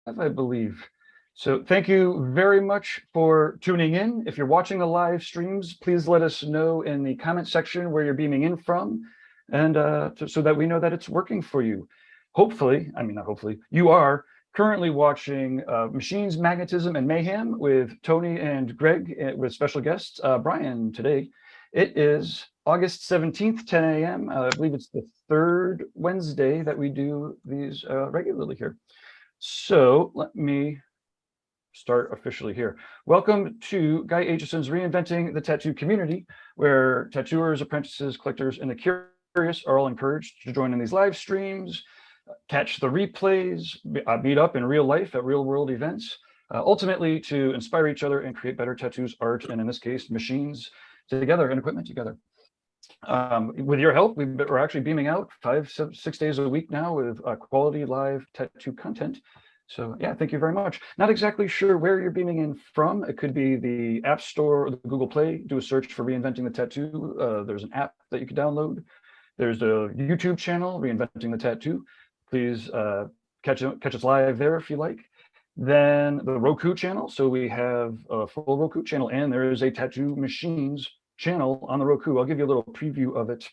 I believe. So thank you very much for tuning in. If you're watching the live streams, please let us know in the comment section where you're beaming in from, and so that we know that it's working for you. Hopefully, I mean, not hopefully, you are currently watching Machines, Magnetism, and Mayhem with Tony and Greg, with special guests, Brian, today. It is August 17th, 10 a.m. I believe it's the third Wednesday that we do these regularly here. So let me start officially here. Welcome to Guy Aitchison's Reinventing the Tattoo community, where tattooers, apprentices, collectors, and the curious are all encouraged to join in these live streams, catch the replays, meet up in real life at real world events, ultimately to inspire each other and create better tattoos, art, and in this case, machines together and equipment together. With your help, we're actually beaming out 5-6 days a week now with quality live tattoo content. So yeah, thank you very much. Not exactly sure where you're beaming in from. It could be the App Store or the Google Play. Do a search for Reinventing the Tattoo. There's an app that you can download. There's a YouTube channel, Reinventing the Tattoo. Please catch us live there if you like. Then the Roku channel. So we have a full Roku channel, and there is a Tattoo Machines channel on the Roku. I'll give you a little preview of it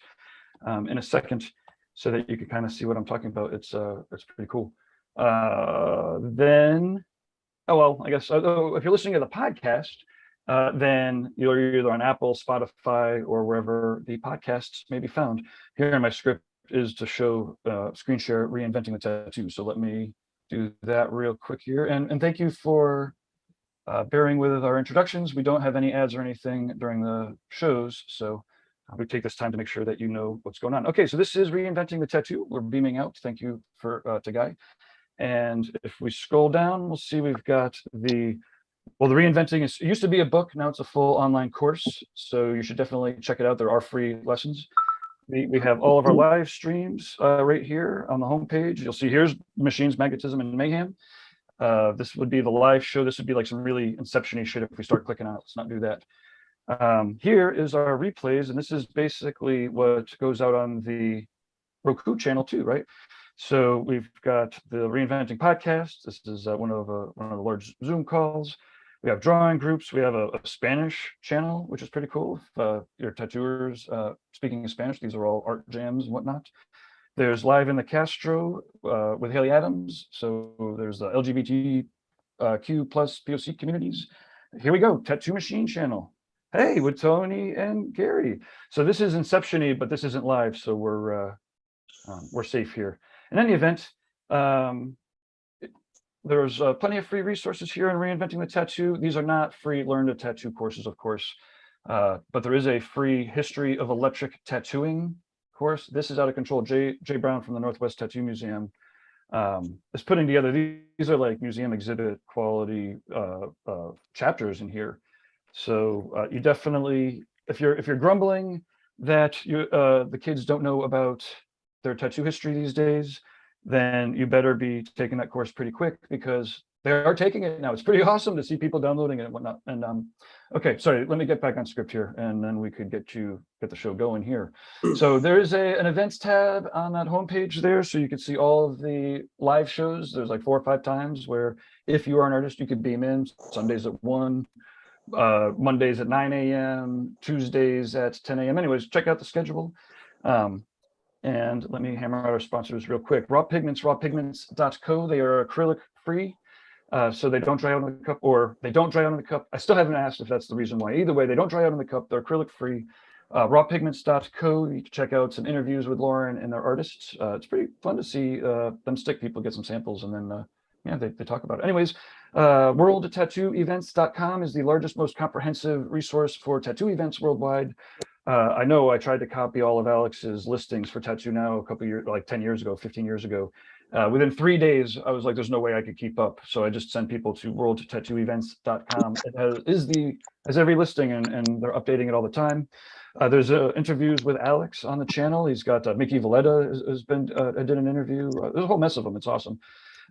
in a second so that you can kind of see what I'm talking about. It's pretty cool. Then, I guess if you're listening to the podcast, then you're either on Apple, Spotify, or wherever the podcasts may be found. Here in my script is to show screen share Reinventing the Tattoo. So let me do that real quick here. And thank you for bearing with our introductions. We don't have any ads or anything during the shows, so we take this time to make sure that you know what's going on. Okay, so this is Reinventing the Tattoo. We're beaming out. Thank you to Guy. And if we scroll down, we'll see we've got the Reinventing it used to be a book. Now it's a full online course. So you should definitely check it out. There are free lessons. We have all of our live streams right here on the homepage. You'll see here's Machines, Magnetism, and Mayhem. This would be the live show. This would be like some really inception-y shit if we start clicking on it. Let's not do that. Here is our replays, and this is basically what goes out on the Roku channel too, right? So we've got the Reinventing podcast. This is one of the large Zoom calls. We have drawing groups. We have a Spanish channel, which is pretty cool. If your tattooers speaking in Spanish, these are all art jams and whatnot. There's Live in the Castro with Haley Adams. So there's the LGBTQ plus POC communities. Here we go, Tattoo Machine channel. Hey, with Tony and Gary. So this is inception-y, but this isn't live, so we're safe here. In any event, there's plenty of free resources here in Reinventing the Tattoo. These are not free Learn to Tattoo courses, of course, but there is a free History of Electric Tattooing course. This is out of control. Jay Brown from the Northwest Tattoo Museum is putting together. These are like museum exhibit quality chapters in here. So you definitely, if you're grumbling that the kids don't know about their tattoo history these days, then you better be taking that course pretty quick, because they are taking it now. It's pretty awesome to see people downloading it and whatnot. And okay, sorry, let me get back on script here, and then we could get the show going here. So there is an events tab on that homepage there, so you can see all of the live shows. There's like 4 or 5 times where if you are an artist, you could beam in. Sundays at 1, Mondays at 9 a.m., Tuesdays at 10 a.m. Anyways, check out the schedule. And let me hammer out our sponsors real quick. Raw Pigments, rawpigments.co. They are acrylic free, so they don't dry out in the cup, or they don't dry out in the cup. I still haven't asked if that's the reason why. Either way, they don't dry out in the cup. They're acrylic free. Rawpigments.co. You can check out some interviews with Lauren and their artists. It's pretty fun to see them stick people, get some samples, and then they talk about it. Anyways, worldtattooevents.com is the largest, most comprehensive resource for tattoo events worldwide. I know I tried to copy all of Alex's listings for Tattoo Now a couple years, like 10 years ago, 15 years ago. Within 3 days, I was like, there's no way I could keep up. So I just sent people to worldtattooevents.com. It has every listing, and they're updating it all the time. There's interviews with Alex on the channel. He's got Mickey Valletta did an interview. There's a whole mess of them. It's awesome.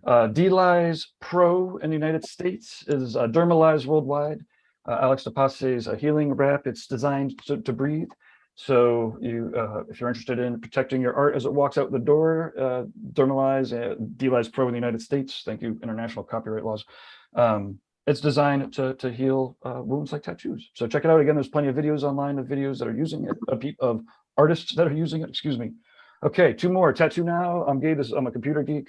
DLize Pro in the United States is Dermalize worldwide. Alex DePasse's Healing Wrap. It's designed to breathe. So you, if you're interested in protecting your art as it walks out the door, Dermalize, DLize Pro in the United States. Thank you, international copyright laws. It's designed to heal wounds like tattoos. So check it out. Again, there's plenty of videos online of videos that are using it, of artists that are using it, excuse me. Okay, 2 more. Tattoo Now. I'm Gabe. I'm a computer geek.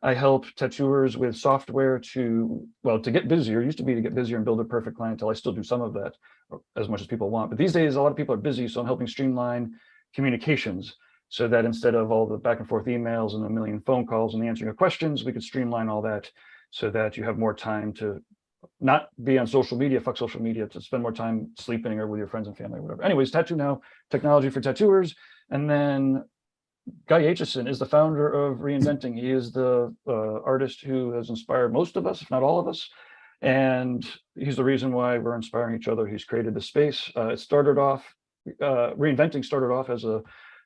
I help tattooers with software to get busier. It used to be to get busier and build a perfect clientele. I still do some of that, as much as people want. But these days, a lot of people are busy, so I'm helping streamline communications so that instead of all the back and forth emails and a million phone calls and the answering of questions, we could streamline all that so that you have more time to not be on social media, fuck social media, to spend more time sleeping or with your friends and family or whatever. Anyways, Tattoo Now, technology for tattooers. And then Guy Aitchison is the founder of Reinventing. He is the artist who has inspired most of us, if not all of us. And he's the reason why we're inspiring each other. He's created the space. It started off, Reinventing started off as a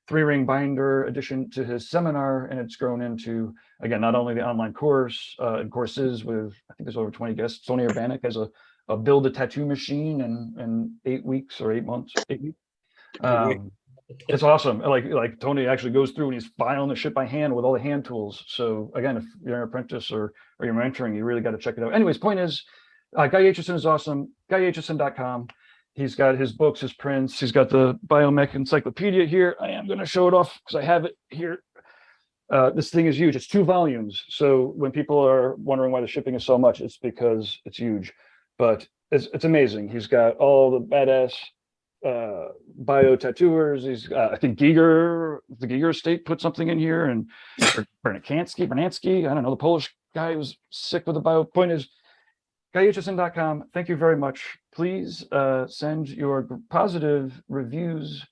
3-ring binder addition to his seminar, and it's grown into, again, not only the online course and courses with, I think there's over 20 guests. Tony Urbanek has a build a tattoo machine in 8 weeks or 8 months, 8 weeks. It's awesome. Like Tony actually goes through and he's filing the shit by hand with all the hand tools. So again, if you're an apprentice or you're mentoring, you really got to check it out. Anyways, point is, Guy Aitchison is awesome. GuyAitchison.com. He's got his books, his prints. He's got the Biomech Encyclopedia here. I am going to show it off because I have it here. This thing is huge. It's 2 volumes. So when people are wondering why the shipping is so much, it's because it's huge. But it's amazing. He's got all the badass bio tattooers. He's I think the Giger estate put something in here, and Bernansky, I don't know, the Polish guy who's sick with the bio. Point is, GuyAitchison.com. Thank you very much. Please send your positive reviews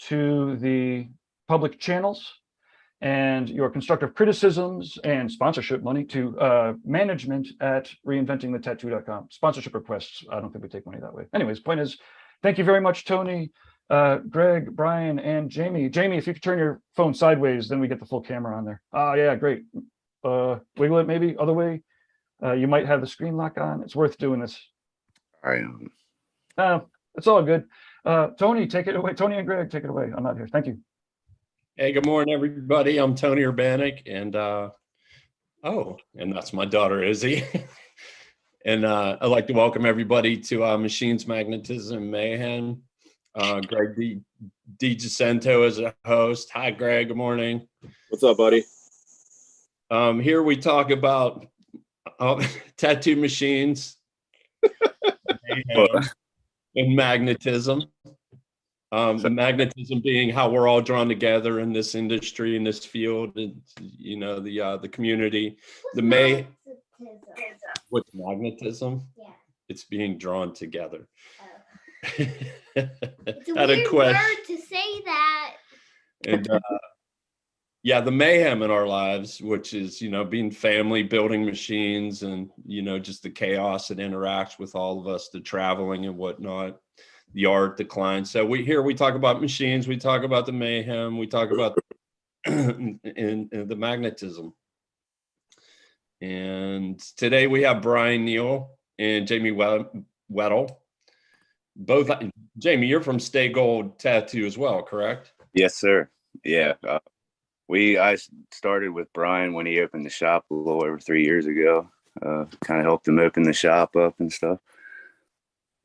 to the public channels and your constructive criticisms and sponsorship money to management at reinventingthetattoo.com. Sponsorship requests, I don't think we take money that way. Anyways, point is, thank you very much, Tony, Greg, Brian, and Jamie. Jamie, if you could turn your phone sideways, then we get the full camera on there. Yeah, great. Wiggle it maybe, other way. You might have the screen lock on. It's worth doing this. All right. It's all good. Tony, take it away. Tony and Greg, take it away. I'm not here. Thank you. Hey, good morning, everybody. I'm Tony Urbanek, and and that's my daughter, Izzy. And I'd like to welcome everybody to Machines, Magnetism, Mayhem. Greg DiGiacinto is a host. Hi, Greg. Good morning. What's up, buddy? Here we talk about tattoo machines and magnetism. The magnetism being how we're all drawn together in this industry, in this field, and the community. What's magnetism? Yeah. It's being drawn together. Oh. It's a weird word to say that. And yeah, the mayhem in our lives, which is, being family, building machines, and, just the chaos that interacts with all of us, the traveling and whatnot, the art, the clients. So we talk about machines, we talk about the mayhem, we talk about the magnetism. And today we have Brian Neal and Jamie Weddle. Both, Jamie, you're from Stay Gold Tattoo as well, correct? Yes, sir. Yeah. I started with Brian when he opened the shop a little over 3 years ago. Kind of helped him open the shop up and stuff.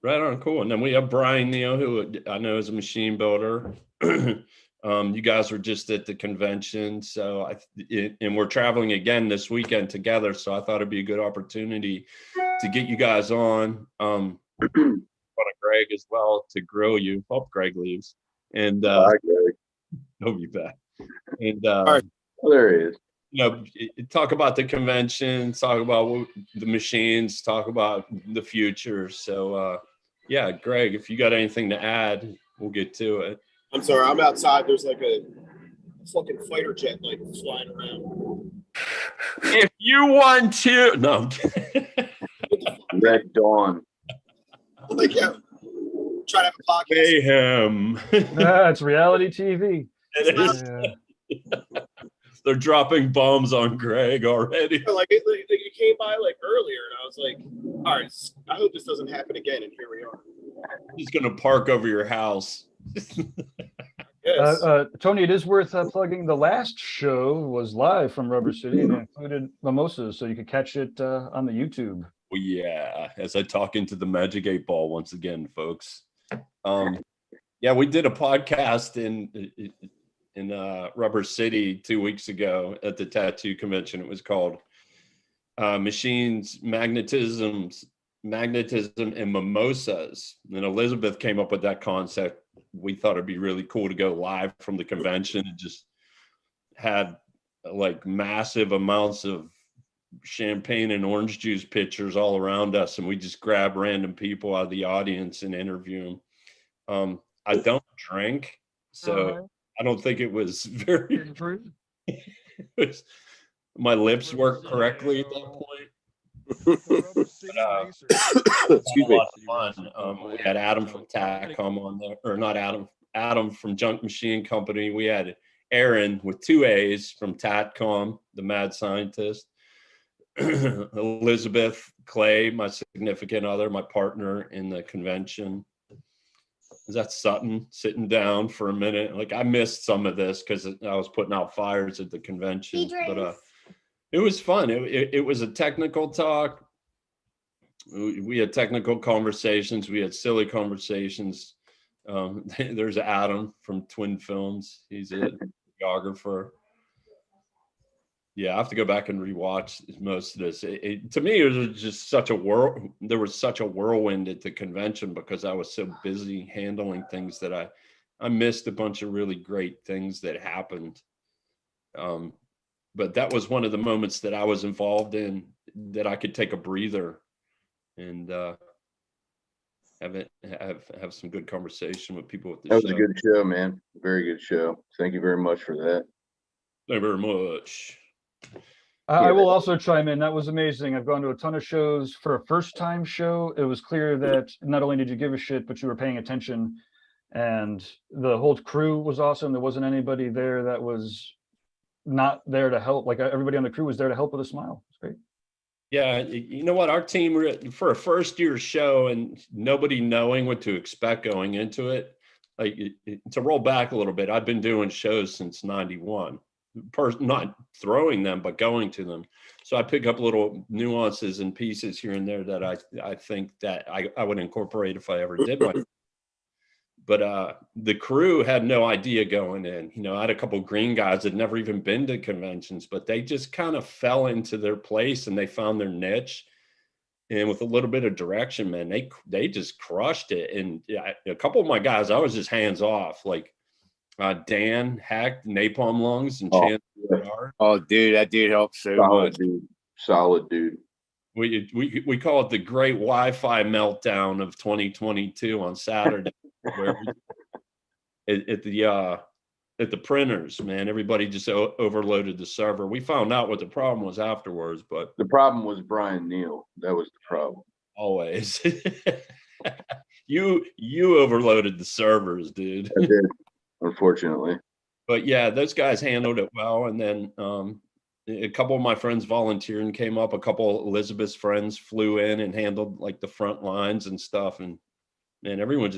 Right on, cool. And then we have Brian Neal, who I know is a machine builder. You guys were just at the convention, and we're traveling again this weekend together. So I thought it'd be a good opportunity to get you guys on. Greg as well to grill you. Hope Greg leaves, and he'll be back. And all right. There he is. Talk about the convention, talk about the machines, talk about the future. So yeah, Greg, if you got anything to add, we'll get to it. I'm sorry, I'm outside. There's like a fucking fighter jet like flying around. If you want to, no. Red Dawn. Like, yeah, try to have a podcast. Mayhem. It's reality TV. It is. Yeah. They're dropping bombs on Greg already. Like you came by like earlier, and I was like, all right, I hope this doesn't happen again. And here we are. He's gonna park over your house. Yes. Tony, it is worth plugging. The last show was live from Rubber City and it included mimosas, so you could catch it on the YouTube. Well, yeah, as I talk into the Magic 8 Ball once again, folks. Yeah, we did a podcast in Rubber City 2 weeks ago at the tattoo convention. It was called Machines, Magnetism, and Mimosas. And Elizabeth came up with that concept. We thought it'd be really cool to go live from the convention and just had like massive amounts of champagne and orange juice pitchers all around us, and we just grab random people out of the audience and interview them. I don't drink, so I don't think it was very my lips worked correctly at that point. Excuse me. We had Adam from TACCOM on there, or not Adam from Junk Machine Company. We had Aaron with 2 A's from TACCOM, the mad scientist. Elizabeth Clay, my significant other, my partner in the convention. Is that Sutton sitting down for a minute? Like, I missed some of this because I was putting out fires at the convention, but it was fun. It was a technical talk. We had technical conversations. We had silly conversations. There's Adam from Twin Films. He's a videographer. Yeah, I have to go back and rewatch most of this. To me, it was just such a there was such a whirlwind at the convention because I was so busy handling things that I missed a bunch of really great things that happened. But that was one of the moments that I was involved in that I could take a breather and have some good conversation with people at the show. That was a good show, man. Very good show. Thank you very much for that. Thank you very much. I will also chime in. That was amazing. I've gone to a ton of shows. For a first-time show, it was clear that not only did you give a shit, but you were paying attention. And the whole crew was awesome. There wasn't anybody there that was not there to help. Like, everybody on the crew was there to help with a smile. It's great. Yeah, you know what? Our team, for a first-year show and nobody knowing what to expect going into it, like, to roll back a little bit, I've been doing shows since '91. Not throwing them, but going to them. So I pick up little nuances and pieces here and there that I think that I would incorporate if I ever did one. But the crew had no idea going in. You know, I had a couple green guys that never even been to conventions, but they just kind of fell into their place and they found their niche. And with a little bit of direction, man, they just crushed it. And a couple of my guys, I was just hands off, like Dan Hack, Napalm Lungs, and Chance. Oh, dude, that dude helped so much. Solid dude. We call it the Great Wi-Fi Meltdown of 2022 on Saturday, where at the printers, man, everybody just overloaded the server. We found out what the problem was afterwards, but the problem was Brian Neal. That was the problem. Always. You overloaded the servers, dude. I did. Unfortunately. But yeah, those guys handled it well. And then a couple of my friends volunteered and came up. A couple of Elizabeth's friends flew in and handled like the front lines and stuff. And man, everyone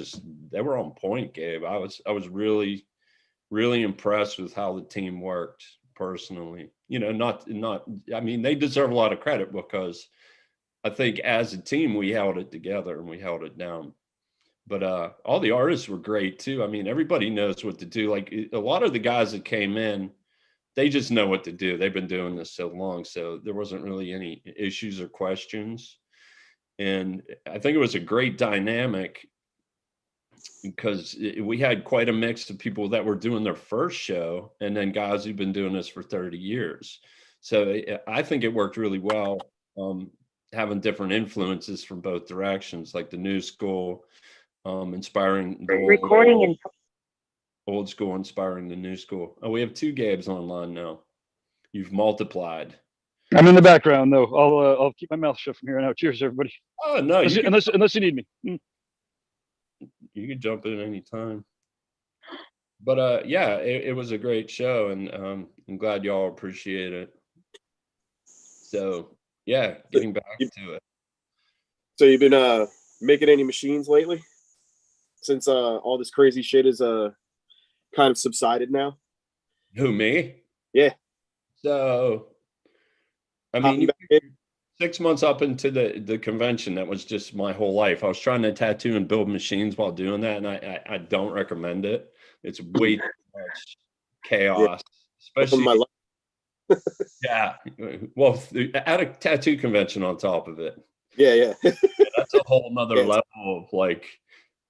they were on point, Gabe. I was really, really impressed with how the team worked personally. You know, I mean, they deserve a lot of credit because I think as a team, we held it together and we held it down. But all the artists were great too. I mean, everybody knows what to do. Like, a lot of the guys that came in, they just know what to do. They've been doing this so long. So there wasn't really any issues or questions. And I think it was a great dynamic because we had quite a mix of people that were doing their first show and then guys who've been doing this for 30 years. So I think it worked really well, having different influences from both directions, like the new school, inspiring the old school, inspiring the new school. Oh, we have 2 Gabes online now. You've multiplied. I'm in the background though. I'll keep my mouth shut from here on out. Cheers, everybody. Oh no, unless you need me. You can jump in any time. But yeah, it was a great show, and I'm glad y'all appreciate it. So yeah, getting back to it. So you've been making any machines lately? Since all this crazy shit is kind of subsided now? Who, me? Yeah. So, I Hopping mean, back in? 6 months up into the convention, that was just my whole life. I was trying to tattoo and build machines while doing that, and I don't recommend it. It's way too much chaos, Welcome to especially my life. yeah. Well, at a tattoo convention on top of it. Yeah. That's a whole nother Yeah. level of like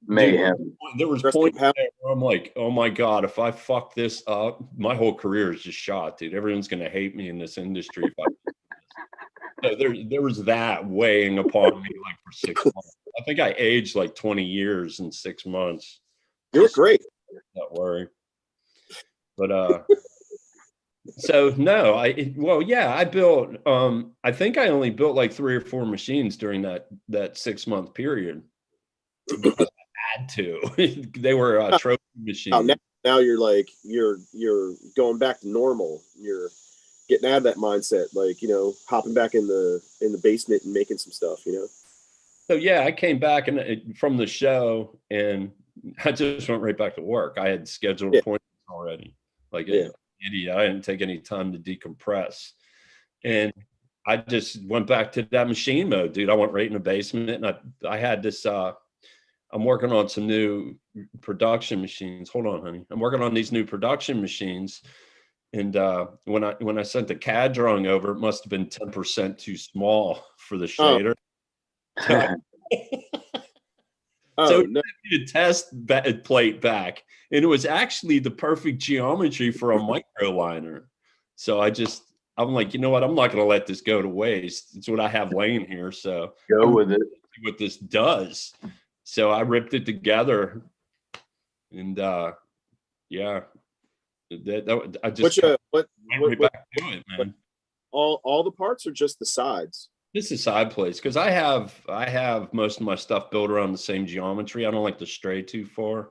Mayhem. dude, there was Rest points of hell. there where I'm like, oh my God, if I fuck this up, my whole career is just shot, dude. Everyone's gonna hate me in this industry if I do this. So there was that weighing upon me like for 6 months. I think I aged like 20 years in 6 months. You look great. Not worry. But so no, I built I think I only built like 3 or 4 machines during that 6 month period. Because I had to. They were trophy machines. Oh, now you're like you're going back to normal. You're getting out of that mindset, like, you know, hopping back in the basement and making some stuff, you know. So yeah, I came back from the show, and I just went right back to work. I had scheduled appointments already. Like an idiot, I didn't take any time to decompress, and I just went back to that machine mode, dude. I went right in the basement, and I had this. I'm working on some new production machines. Hold on, honey. I'm working on these new production machines. And when I sent the CAD drawing over, it must have been 10% too small for the shader. So No. I did a test plate back, and it was actually the perfect geometry for a micro liner. So I'm like, you know what? I'm not going to let this go to waste. It's what I have laying here. So Go with it. see what this does. So I ripped it together, and yeah. I just went right back to it, man. All the parts are just the sides. This is side plates because I have most of my stuff built around the same geometry. I don't like to stray too far.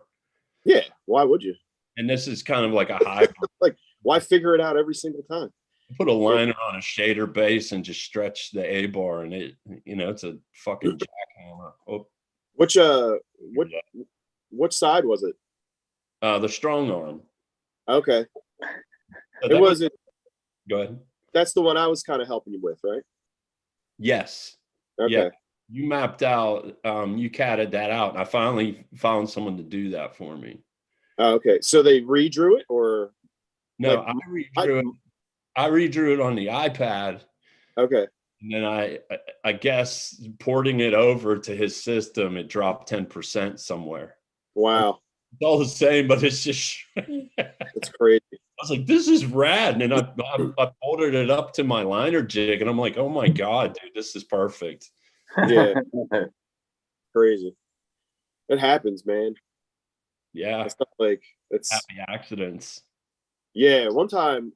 Yeah, why would you? And this is kind of like a hybrid. Like, why figure it out every single time? Put a liner on a shader base and just stretch the A bar, and it's a fucking jackhammer. Oh, what side was it? The strong arm. Okay. So It wasn't. Go ahead. That's the one I was kind of helping you with, right? Yes. Okay. Yeah. You mapped out, you catted that out, and I finally found someone to do that for me. Okay. So they redrew it, or no, like, I redrew it on the iPad. Okay. And then I guess porting it over to his system, it dropped 10% somewhere. Wow. It's all the same, but it's just That's crazy. I was like, this is rad. And then I folded it up to my liner jig, and I'm like, oh my God, dude, this is perfect. Yeah. Crazy. It happens, man. Yeah. It's not like it's Happy accidents. Yeah. One time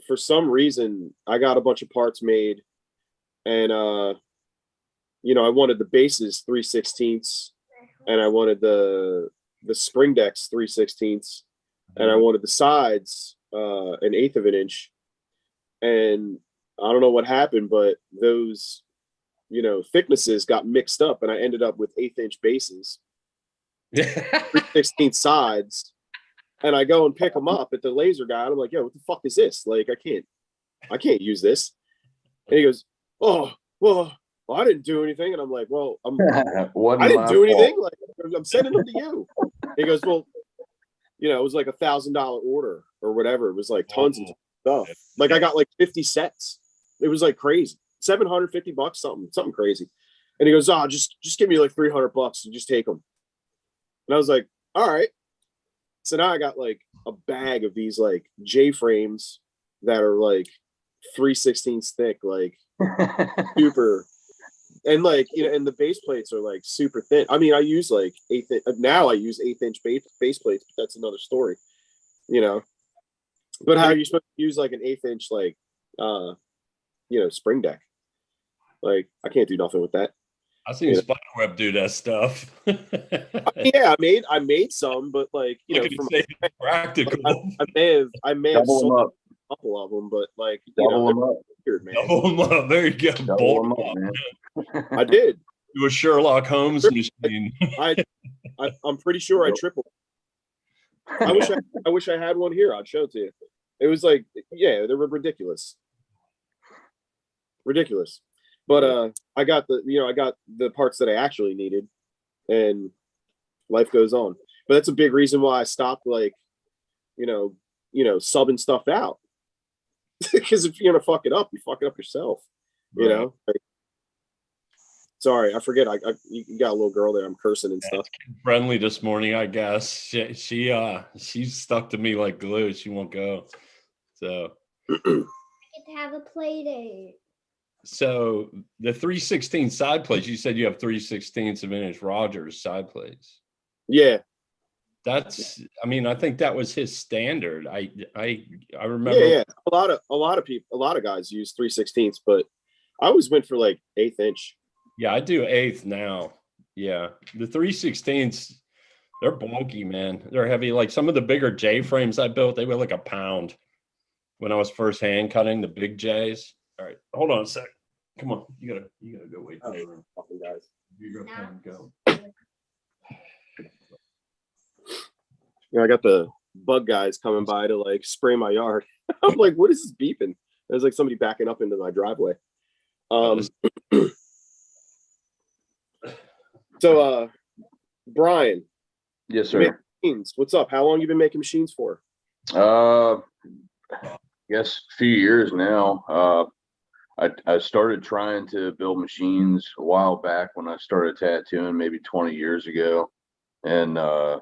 for some reason, I got a bunch of parts made, and I wanted the bases 3/16, and I wanted the spring decks 3/16, and I wanted the sides 1/8 of an inch. And I don't know what happened, but those thicknesses got mixed up, and I ended up with 1/8 inch bases, 3/16 sides. And I go and pick them up at the laser guy, and I'm like, yo, what the fuck is this? Like, I can't use this. And he goes, oh, well, I didn't do anything. And I'm like, well, I didn't do anything. Like, I'm sending them to you. He goes, well, it was like $1,000 order or whatever. It was like tons of stuff. Like, I got like 50 sets. It was like crazy. $750, something crazy. And he goes, oh, just give me like $300 and just take them. And I was like, all right. So now I got like a bag of these like J frames that are like 3/16 thick, like super, and like and the base plates are like super thin. I mean, I use like 1/8. Now I use 1/8 inch base plates, but that's another story, But how are you supposed to use like an 1/8 inch like spring deck? Like, I can't do nothing with that. I seen Spiderweb do that stuff. Yeah, I made some, but like practical. I may have Double them sold up. a couple of them, but like Double them up. weird, man. Double them up. There you go. Double them up, man. I did. Do a Sherlock Holmes machine. I'm pretty sure I tripled. I wish I had one here. I'd show it to you. It was like, yeah, they were ridiculous. Ridiculous. But I got the parts that I actually needed, and life goes on. But that's a big reason why I stopped, like, subbing stuff out. Because if you're gonna fuck it up, you fuck it up yourself. You know. Like, sorry, I forget. You got a little girl there. I'm cursing and stuff. Friendly this morning, I guess. She's stuck to me like glue. She won't go. So I get to have a play date. So the 3/16 side plates, you said you have 3/16 of an inch Rogers side plates. Yeah. That's, I mean, I think that was his standard. I remember. Yeah. A lot of people, a lot of guys use 3/16, but I always went for like 1/8 inch. Yeah, I do 1/8 now. Yeah. The 3/16, they're bulky, man. They're heavy. Like some of the bigger J frames I built, they were like a pound when I was first hand cutting the big J's. All right, hold on a sec. Come on, you gotta go wait. Fucking guys. You go. I got the bug guys coming by to like spray my yard. I'm like, what is this beeping? There's like somebody backing up into my driveway. So Brian. Yes, sir. Machines. What's up? How long you been making machines for? Guess a few years now. I started trying to build machines a while back when I started tattooing, maybe 20 years ago. And I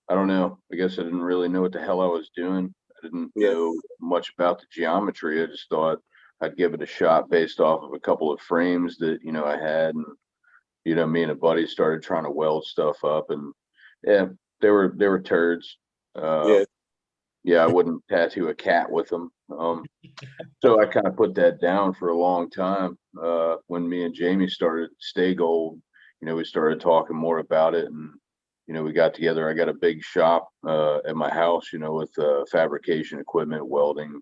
don't know. I guess I didn't really know what the hell I was doing. I didn't know much about the geometry. I just thought I'd give it a shot based off of a couple of frames that, I had. And, me and a buddy started trying to weld stuff up, and they were turds. I wouldn't tattoo a cat with them. So I kind of put that down for a long time. When me and Jamie started Stay Gold, we started talking more about it, and we got together. I got a big shop at my house, with fabrication equipment, welding,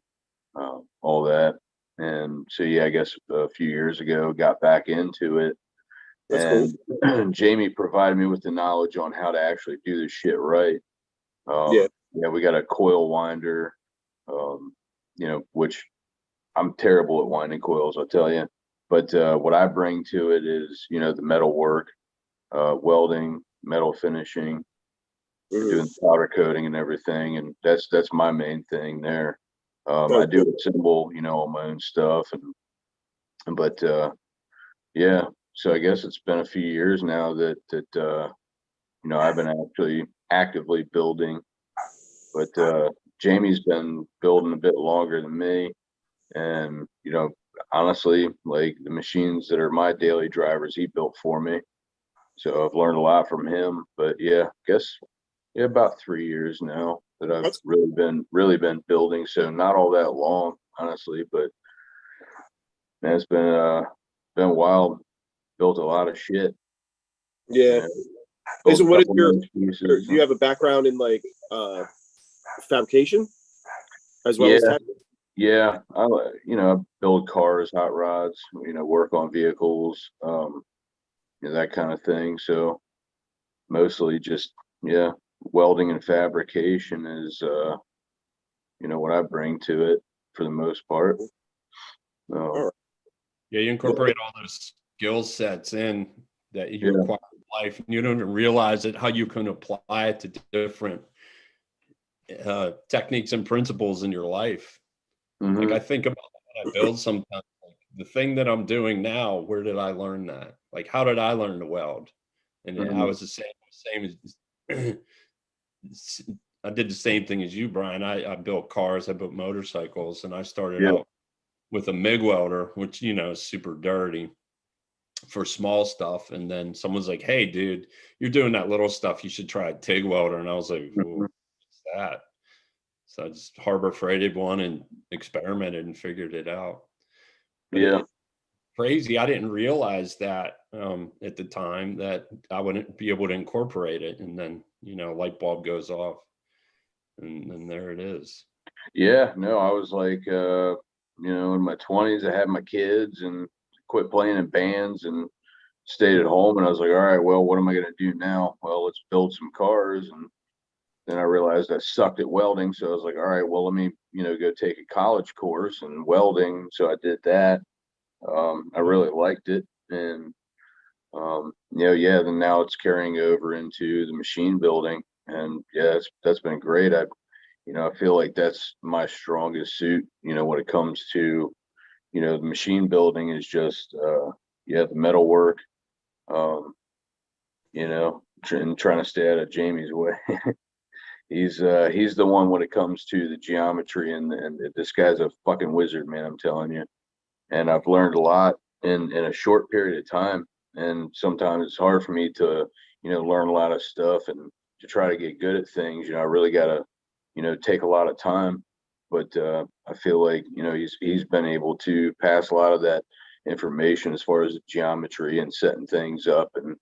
all that. And so I guess a few years ago got back into it. That's cool. Jamie provided me with the knowledge on how to actually do this shit right. We got a coil winder, which I'm terrible at winding coils, I'll tell you. But what I bring to it is, the metal work, welding, metal finishing, doing powder coating and everything. And that's my main thing there. I do assemble, all my own stuff. But so I guess it's been a few years now that I've been actually actively building. But Jamie's been building a bit longer than me. And, honestly, like the machines that are my daily drivers, he built for me. So I've learned a lot from him. But about 3 years now that I've really been building. So not all that long, honestly, but man, it's been wild. Built a lot of shit. Yeah. So what is do you have a background in like fabrication as well as tattoo? Yeah, I build cars, hot rods, work on vehicles, that kind of thing. So mostly just welding and fabrication is what I bring to it for the most part. You incorporate all those skill sets in that you require in life. You don't even realize it, how you can apply it to different techniques and principles in your life. Like I think about what I build sometimes, like the thing that I'm doing now, where did I learn that? Like, how did I learn to weld? And I was the same as I did the same thing as you, Brian. I built cars, I built motorcycles, and I started out with a MIG welder, which, is super dirty for small stuff. And then someone's like, hey, dude, you're doing that little stuff. You should try a TIG welder. And I was like, what's that? So I just Harbor Freighted one and experimented and figured it out. But crazy. I didn't realize that at the time that I wouldn't be able to incorporate it. And then, light bulb goes off and there it is. Yeah, no, I was like, in my 20s, I had my kids and quit playing in bands and stayed at home. And I was like, all right, well, what am I going to do now? Well, let's build some cars. And then I realized I sucked at welding. So I was like, all right, well, let me, go take a college course in welding. So I did that. I really liked it. And, then now it's carrying over into the machine building. And yeah, that's been great. I feel like that's my strongest suit, when it comes to, the machine building is just, the metal work, and trying to stay out of Jamie's way. He's the one when it comes to the geometry, and this guy's a fucking wizard, man, I'm telling you. And I've learned a lot in a short period of time. And sometimes it's hard for me to, learn a lot of stuff and to try to get good at things. I really got to, take a lot of time. But I feel like, he's been able to pass a lot of that information as far as geometry and setting things up and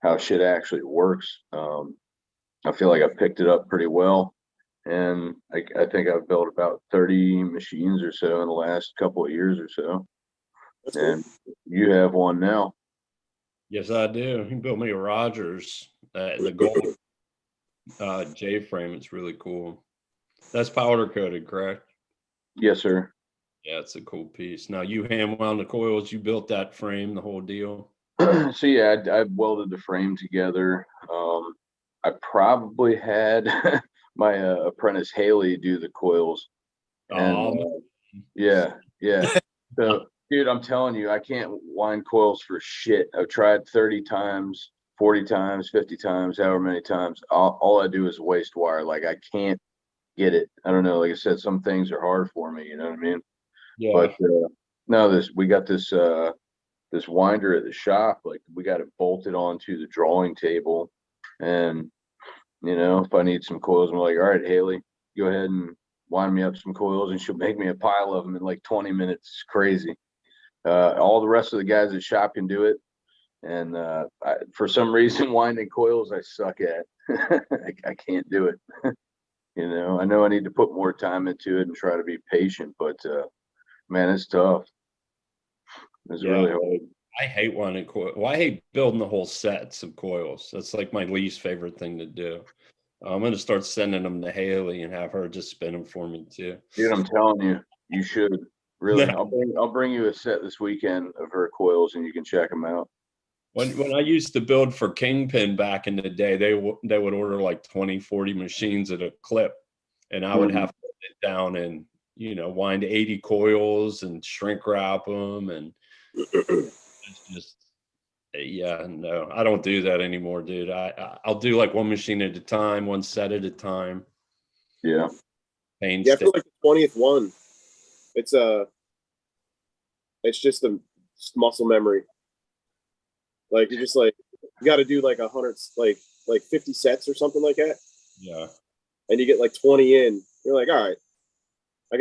how shit actually works. I feel like I've picked it up pretty well. And I think I've built about 30 machines or so in the last couple of years or so. That's And cool. you have one now. Yes, I do. He built me a Rogers, the gold J-frame. It's really cool. That's powder coated, correct? Yes, sir. Yeah, it's a cool piece. Now you hand wound the coils. You built that frame, the whole deal. So yeah, I welded the frame together. I probably had my apprentice Haley do the coils. And yeah. So dude, I'm telling you, I can't wind coils for shit. I've tried 30 times, 40 times, 50 times, however many times. All I do is waste wire. Like I can't get it. I don't know. Like I said, some things are hard for me. You know what I mean? Yeah. But no, we got this winder at the shop. Like we got it bolted onto the drawing table, and if I need some coils, I'm like, all right, Haley, go ahead and wind me up some coils, and she'll make me a pile of them in like 20 minutes. It's crazy. All the rest of the guys at the shop can do it, and for some reason, winding coils I suck at. I can't do it. I know I need to put more time into it and try to be patient, but man, it's tough. It's really hard. I hate winding coils. Well, I hate building the whole sets of coils. That's like my least favorite thing to do. I'm going to start sending them to Haley and have her just spin them for me too. Dude, I'm telling you, you should really. I'll bring you a set this weekend of her coils, and you can check them out. When I used to build for Kingpin back in the day, they would order like 20, 40 machines at a clip, and I would have to sit down and wind 80 coils and shrink wrap them, and it's just no, I don't do that anymore, dude. I'll do like one machine at a time, one set at a time. Yeah. Yeah, after like the 20th one, it's just a muscle memory. Like you're just like you got to do like 100, like 50 sets or something like that. Yeah. And you get like 20 in. You're like, all right. I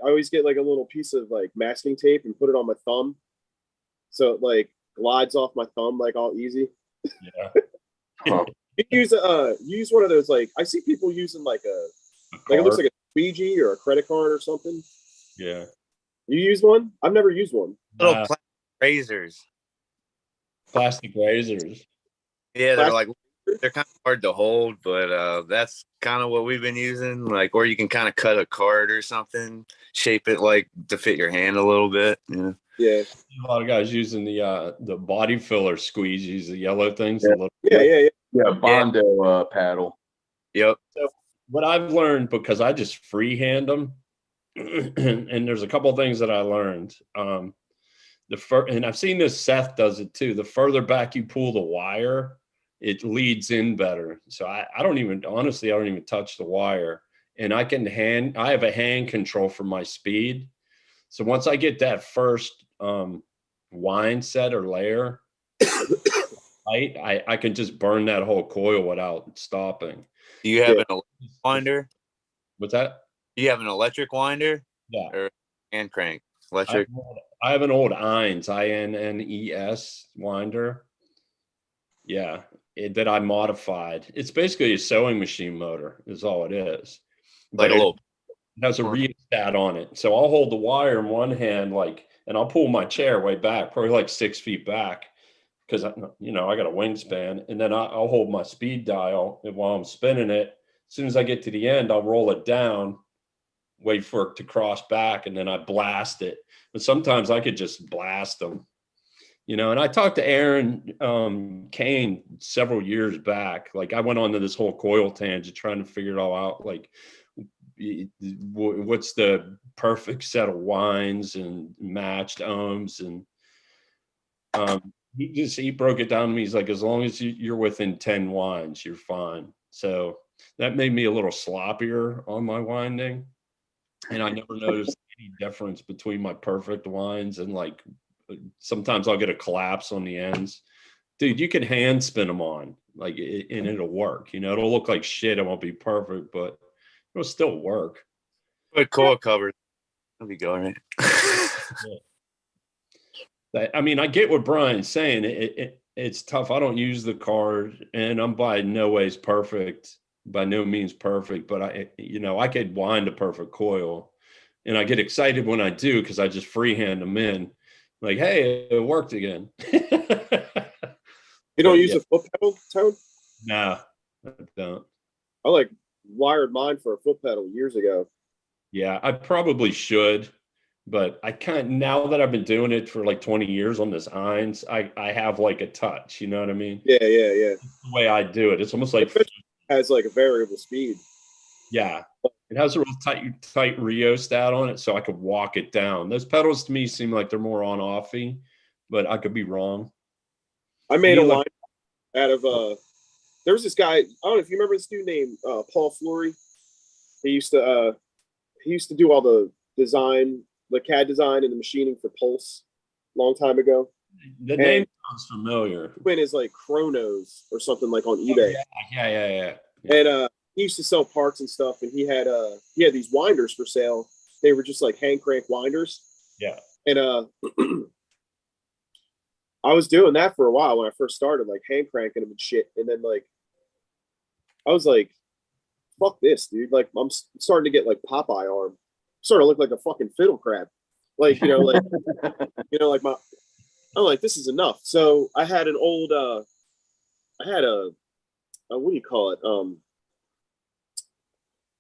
always get like a little piece of like masking tape and put it on my thumb, so it like glides off my thumb like all easy. Yeah. Huh. You use one of those, like I see people using like it looks like a squeegee or a credit card or something. Yeah. You use one? I've never used one. Little plastic razors. Plastic razors. Yeah, they're kind of hard to hold, but that's kind of what we've been using. Like, or you can kind of cut a card or something, shape it like to fit your hand a little bit. Yeah. Yeah. A lot of guys using the body filler squeegees, the yellow things. Yeah. Bondo paddle. Yep. So what I've learned, because I just freehand them, and there's a couple of things that I learned. And I've seen this, Seth does it too. The further back you pull the wire, it leads in better. So I don't even touch the wire, and I have a hand control for my speed. So once I get that first wind set or layer, I can just burn that whole coil without stopping. Do you have an electric winder? What's that? Do you have an electric winder? Yeah. Or hand crank? Electric? I have an old Innes, INNES winder. Yeah. That I modified. It's basically a sewing machine motor is all it is. Like but a little. It has a rheostat on it. So I'll hold the wire in one hand, and I'll pull my chair way back, probably like 6 feet back, because I got a wingspan. And then I'll hold my speed dial while I'm spinning it, As soon as I get to the end, I'll roll it down, wait for it to cross back, and then I blast it. But sometimes I could just blast them, you know. And I talked to Aaron Kane several years back. Like, I went on to this whole coil tangent trying to figure it all out. Like, what's the perfect set of winds and matched ohms, and he broke it down to me. He's like, as long as you're within 10 winds, you're fine. So that made me a little sloppier on my winding, and I never noticed any difference between my perfect winds and, like, sometimes I'll get a collapse on the ends. Dude, you can hand spin them on, like, and it'll work. You know, it'll look like shit. It won't be perfect, but it'll still work. Put coil covers. That'll be going right. I mean, I get what Brian's saying. It's tough. I don't use the card, and I'm by no ways perfect, by no means perfect, but I could wind a perfect coil, and I get excited when I do, because I just freehand them in, like, hey, it worked again. You don't use a foot pedal, Tone? Nah, I don't. I like wired mine for a foot pedal years ago. Yeah, I probably should, but I can't. Now that I've been doing it for like 20 years on this Heinz, I have like a touch, you know what I mean? Yeah. It's the way I do it. It's almost like it has like a variable speed. Yeah, it has a real tight rheostat on it, so I could walk it down. Those pedals to me seem like they're more on-offy, but I could be wrong. I made a line out of there was this guy, I don't know if you remember this dude named Paul Flory. He used to do all the design, the CAD design and the machining for Pulse a long time ago. The name sounds familiar. When is like Chronos or something, like on eBay. Yeah. And he used to sell parts and stuff, and he had these winders for sale. They were just like hand crank winders. Yeah. And I was doing that for a while when I first started, like hand cranking them and shit. And then like I was like, fuck this, dude. Like, I'm starting to get like Popeye arm. I'm starting to look like a fucking fiddle crab. Like, like I'm like, this is enough. So I had an old what do you call it?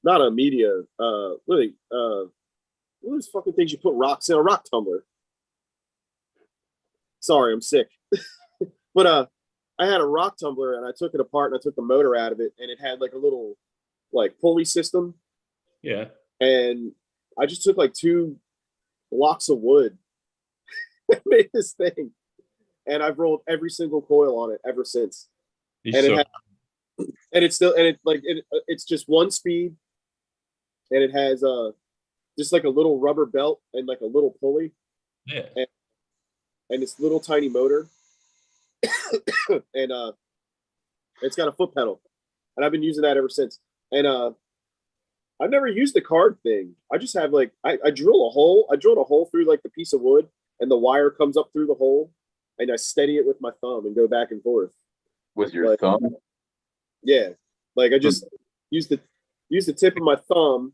Not a media, what are those fucking things you put rocks in? A rock tumbler. Sorry, I'm sick. But I had a rock tumbler, and I took it apart, and I took the motor out of it, and it had like a little like pulley system. Yeah. And I just took like 2 blocks of wood and made this thing. And I've rolled every single coil on it ever since. It's just one speed, and it has just like a little rubber belt and like a little pulley. Yeah. And this little tiny motor. And it's got a foot pedal. And I've been using that ever since. And I've never used the card thing. I just have like I drilled a hole through like the piece of wood, and the wire comes up through the hole, and I steady it with my thumb and go back and forth. With your thumb? Yeah. Like I just use the tip of my thumb,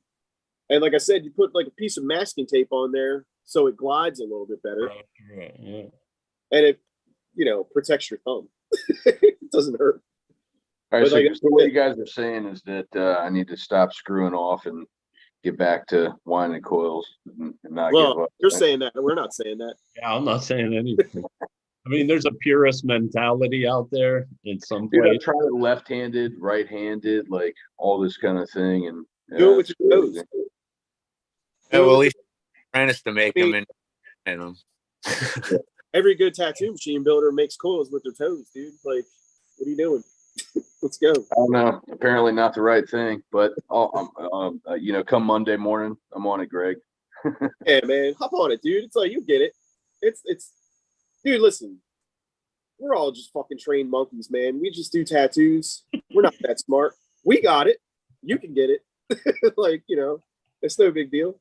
and like I said, you put like a piece of masking tape on there so it glides a little bit better. Right. Yeah. And it, protects your thumb. It doesn't hurt. All right, But so what you guys are saying is that I need to stop screwing off and get back to winding coils and not give up. You're saying that. We're not saying that. Yeah, I'm not saying anything. I mean, there's a purist mentality out there in some Dude, I place. tried it left-handed, right-handed, like all this kind of thing, and Do it with your toes. Yeah, well, at least trying us to make them and them. Every good tattoo machine builder makes coils with their toes, dude. Like, what are you doing? Let's go. I don't know. Apparently not the right thing, but come Monday morning, I'm on it, Greg. Yeah, man, hop on it, dude. It's like, you get it. It's, dude. Listen, we're all just fucking trained monkeys, man. We just do tattoos. We're not that smart. We got it. You can get it. Like, it's no big deal.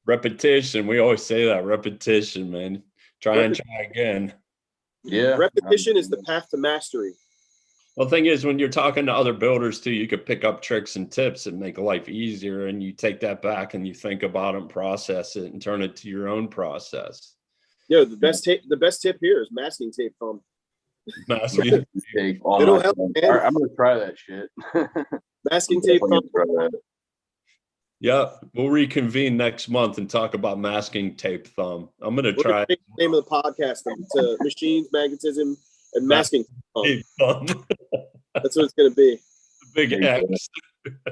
Repetition. We always say that. Repetition, man. Try again. Yeah. Repetition is the path to mastery. Well, the thing is, when you're talking to other builders too, you could pick up tricks and tips and make life easier. And you take that back and you think about it and process it and turn it to your own process. The best tip here is masking tape foam. Masking. Tape on It'll my help, thumb. man. I'm gonna try that shit. Masking tape. I'm gonna try that. Yeah, we'll reconvene next month and talk about masking tape thumb. I'm gonna We're try gonna change the name of the podcast to Machines, Magnetism, and Masking tape thumb. That's what it's gonna be. Big X.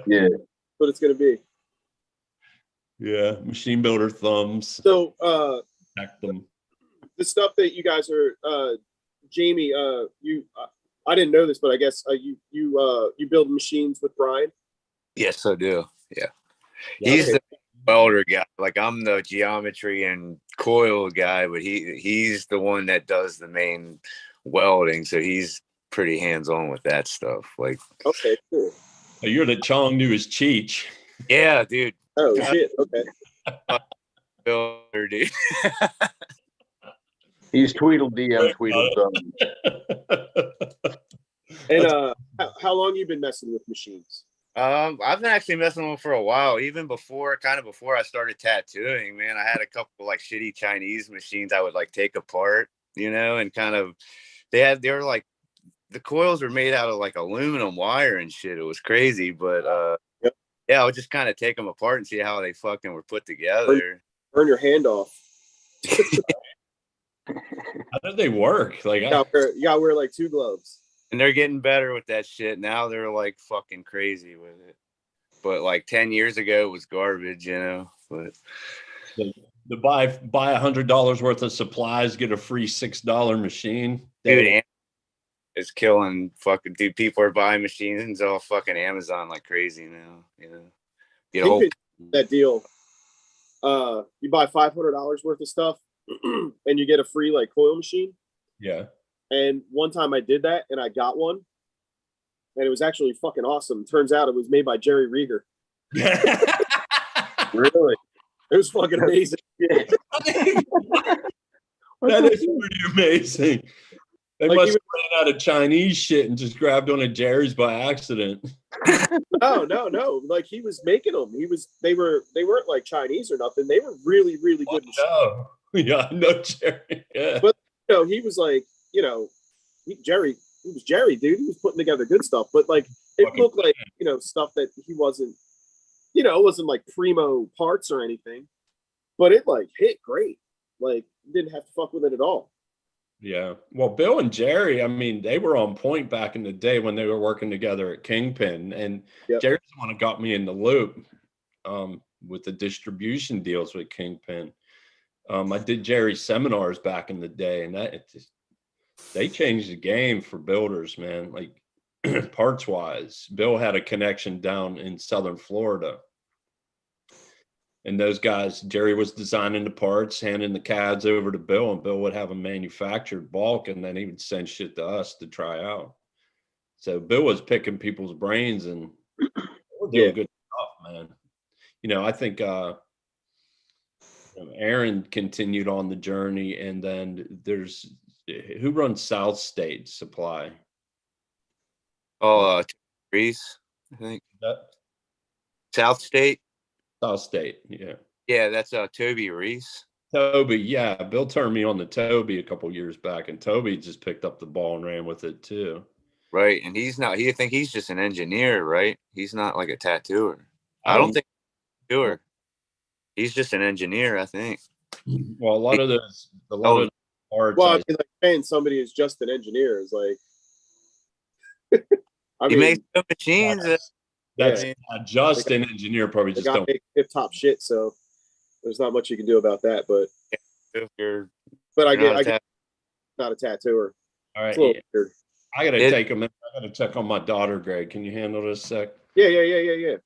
Yeah. That's what it's gonna be. Yeah, machine builder thumbs. So Protect them. the stuff that you guys are Jamie, you I didn't know this, but I guess you build machines with Brian. Yes, I do. Yeah. Yeah. He's the welder guy. Like I'm the geometry and coil guy, but he's the one that does the main welding. So he's pretty hands-on with that stuff. Like, Okay, cool. Oh, you're the Chong to his Cheech. yeah, dude. Oh shit. Okay. Welder, dude. He's Tweedledee, I'm Tweedledum. And how long you been messing with machines? I've been actually messing with them for a while, even before I started tattooing, man. I had a couple like shitty Chinese machines I would like take apart, and kind of they were like the coils were made out of like aluminum wire and shit. It was crazy, but Yep. Yeah, I would just kind of take them apart and see how they fucking were put together. Burn your hand off. How did they work? Like, You gotta wear like 2 gloves. And they're getting better with that shit. Now they're like fucking crazy with it. But like 10 years ago it was garbage, But to buy $100 worth of supplies, get a free $6 machine. dude, it's killing fucking dude. People are buying machines off fucking Amazon like crazy now. Get a whole That deal. You buy $500 worth of stuff, and you get a free like coil machine. Yeah. And one time I did that, and I got one, and it was actually fucking awesome. Turns out it was made by Jerry Rieger. Really? It was fucking amazing. That is pretty amazing. They Like, must have ran out of Chinese shit and just grabbed one of Jerry's by accident. No. Like he was making them. They weren't like Chinese or nothing. They were really, really good machines. No. Yeah, I know Jerry. Yeah. But he was like, he was Jerry, dude. He was putting together good stuff. But like it Fucking looked like, stuff that he wasn't, it wasn't like primo parts or anything. But it like hit great. Like didn't have to fuck with it at all. Yeah. Well, Bill and Jerry, I mean, they were on point back in the day when they were working together at Kingpin. And Yep. Jerry's the one that got me in the loop with the distribution deals with Kingpin. I did Jerry's seminars back in the day, and they changed the game for builders, man. Like parts wise, Bill had a connection down in Southern Florida. And those guys, Jerry was designing the parts, handing the CADs over to Bill, and Bill would have them manufactured bulk, and then he would send shit to us to try out. So Bill was picking people's brains and doing good stuff, man. I think Aaron continued on the journey, and then there's who runs South State Supply. Oh, Reese, I think. South State. South State, yeah. Yeah, that's Toby Reese. Toby, yeah. Bill turned me on to Toby a couple years back, and Toby just picked up the ball and ran with it too. Right, and I think he's just an engineer, right? He's not like a tattooer. I don't think he's a tattooer. He's just an engineer, I think. Well, a lot of those parts. Well, I mean, like saying somebody is just an engineer is like. He makes good machines. That's Yeah. not just an engineer, probably The just guy don't. makes tip-top shit, so there's not much you can do about that. But If you're I not get not a tattooer. All right, It's a little weird. I gotta take a minute. I gotta check on my daughter, Greg. Can you handle this a sec? Yeah.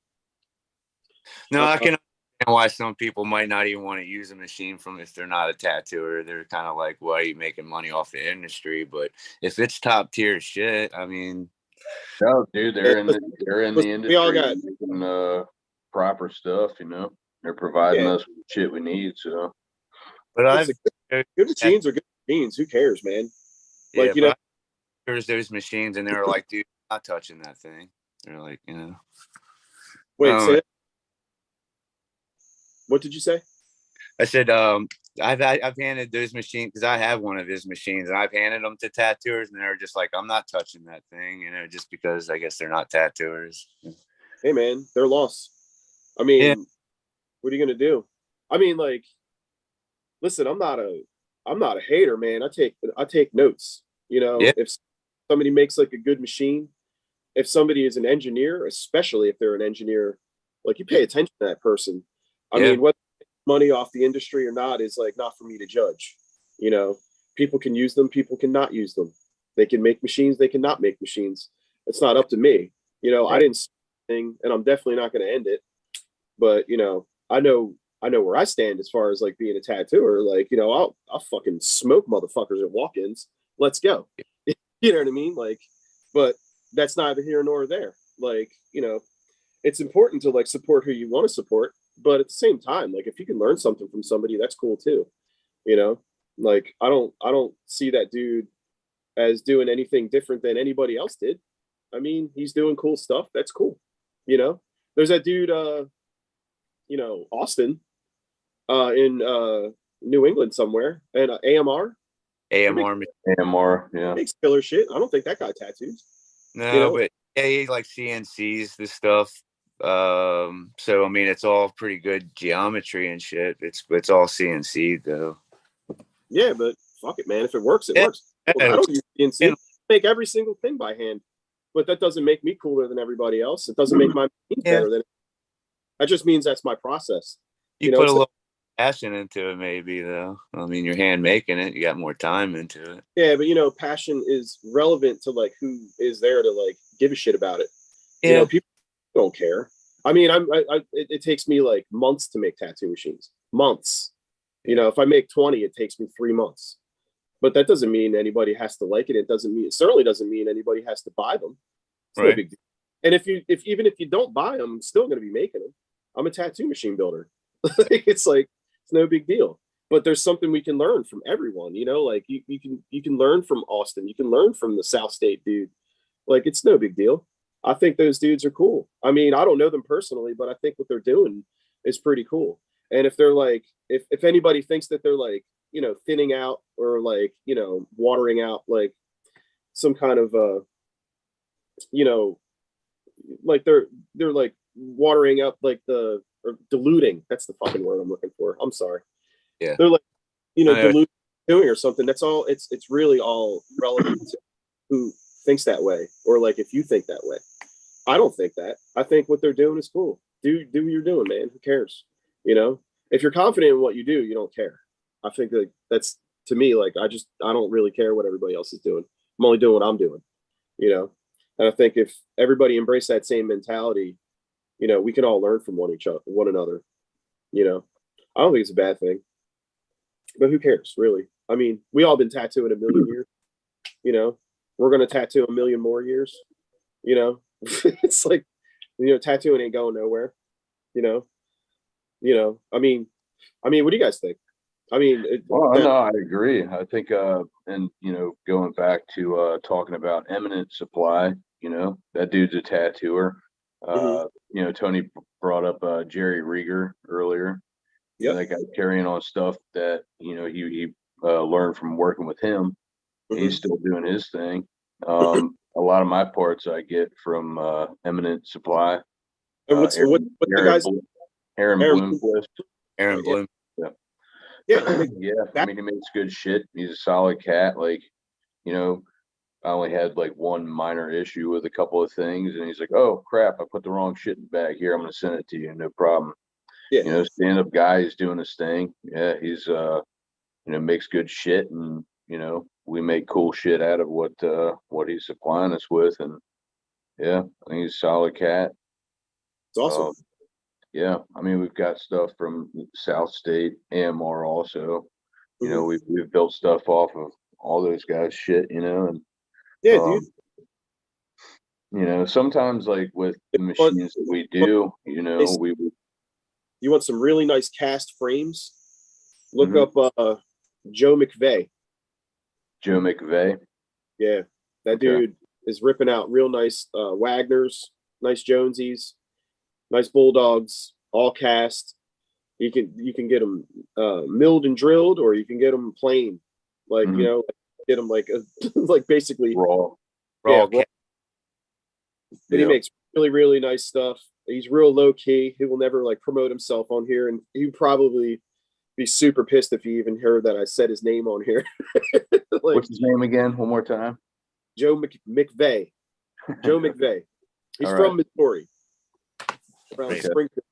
No, I can understand why some people might not even want to use a machine if they're not a tattooer. They're kind of like, why are you making money off the industry? But if it's top tier shit, I mean, No, dude, they're in the industry. We all got making, proper stuff, They're providing us with shit we need. So, but good machines are good machines. Who cares, man? Yeah, Like there's those machines, and they're like, dude, I'm not touching that thing. They're like, Wait, say it. What did you say? I said, I've handed those machines because I have one of his machines, and I've handed them to tattooers, and they're just like, I'm not touching that thing, you know, just because I guess they're not tattooers. Hey man, they're lost. I mean, what are you gonna do? I mean, like, listen, I'm not a hater, man. I take notes. You know, Yeah. if somebody makes like a good machine, if somebody is an engineer, especially if they're an engineer, like you pay attention to that person. I mean, whether money off the industry or not is like not for me to judge. You know, people can use them, people cannot use them. They can make machines, they cannot make machines. It's not up to me. You know, I didn't thing, and I'm definitely not going to end it. But you know, I know where I stand as far as like being a tattooer. Like, you know, I'll fucking smoke motherfuckers at walk-ins. Let's go. You know what I mean? Like, but that's neither here nor there. Like, you know, it's important to like support who you want to support, but at the same time, like if you can learn something from somebody, that's cool too. You know, like I don't see that dude as doing anything different than anybody else did. I mean, he's doing cool stuff. That's cool. You know, there's that dude, you know, Austin, in New England somewhere, and AMR. AMR, yeah. Makes killer shit. I don't think that guy tattoos. No, you know? but he like CNCs this stuff. So I mean, it's all pretty good geometry and shit. It's all CNC though. Yeah, but fuck it, man. If it works, it works. Well, I don't use CNC. Make every single thing by hand, but that doesn't make me cooler than everybody else. It doesn't make my better than. That just means that's my process. You know, put a little passion into it, maybe though. I mean, you're hand making it. You got more time into it. Yeah, but you know, passion is relevant to like who is there to like give a shit about it. Yeah. You know, people don't care. I mean, it takes me like months to make tattoo machines. Months. You know, if I make 20, it takes me 3 months. But that doesn't mean anybody has to like it. It certainly doesn't mean anybody has to buy them. It's no big deal. And even if you don't buy them, I'm still going to be making them. I'm a tattoo machine builder. It's like, it's no big deal. But there's something we can learn from everyone, you know, like you can learn from Austin. You can learn from the South State dude. Like, it's no big deal. I think those dudes are cool. I mean, I don't know them personally, but I think what they're doing is pretty cool. And if they're like, if anybody thinks that they're like, you know, thinning out or like, you know, watering out like some kind of, you know, like they're like watering up like or diluting. That's the fucking word I'm looking for. I'm sorry. Yeah. They're like, you know, diluting doing or something. That's all. It's really all relevant to who thinks that way, or like if you think that way. I don't think that. I think what they're doing is cool. Do what you're doing, man. Who cares? You know, if you're confident in what you do, you don't care. I think that that's, to me, like I don't really care what everybody else is doing. I'm only doing what I'm doing, you know. And I think if everybody embraced that same mentality, you know, we can all learn from one another. You know, I don't think it's a bad thing. But who cares, really? I mean, we all been tattooing a million years. You know, we're gonna tattoo a million more years. You know, it's like, you know, tattooing ain't going nowhere. You know. I mean, what do you guys think? I mean, no, I agree. I think, and you know, going back to talking about Eminent Supply, you know, that dude's a tattooer. You know, Tony brought up Jerry Rieger earlier. Yeah, that guy carrying on stuff that, you know, he learned from working with him. He's still doing his thing. A lot of my parts I get from Eminent Supply. And what's the guy's Aaron Bloomquist. Aaron Bloom. Yeah, I mean, he makes good shit. He's a solid cat. Like, you know, I only had like one minor issue with a couple of things, and he's like, "Oh crap, I put the wrong shit in the bag. Here, I'm gonna send it to you. No problem." Yeah, you know, stand-up guy is doing his thing. Yeah, he's you know, makes good shit, and you know, we make cool shit out of what he's supplying us with, and yeah, I think he's a solid cat. It's awesome. Yeah, I mean, we've got stuff from South State, AMR also. You know, we've built stuff off of all those guys' shit, you know, and yeah, dude. You know, sometimes like with the machines that we do, you know, you want some really nice cast frames? Look up Joe Mcveigh. Joe Mcveigh. Yeah, that dude is ripping out real nice Wagners, nice Jonesies, nice Bulldogs, all cast. You can get them milled and drilled, or you can get them plain, like Mhm. you know, get them like like basically Raw. Raw raw. And he makes really, really nice stuff. He's real low key. He will never like promote himself on here, and he'd probably be super pissed if he even heard that I said his name on here. Like What's his name again? One more time. Joe McVeigh. Joe McVeigh. He's All from Missouri. Around Right. Springfield.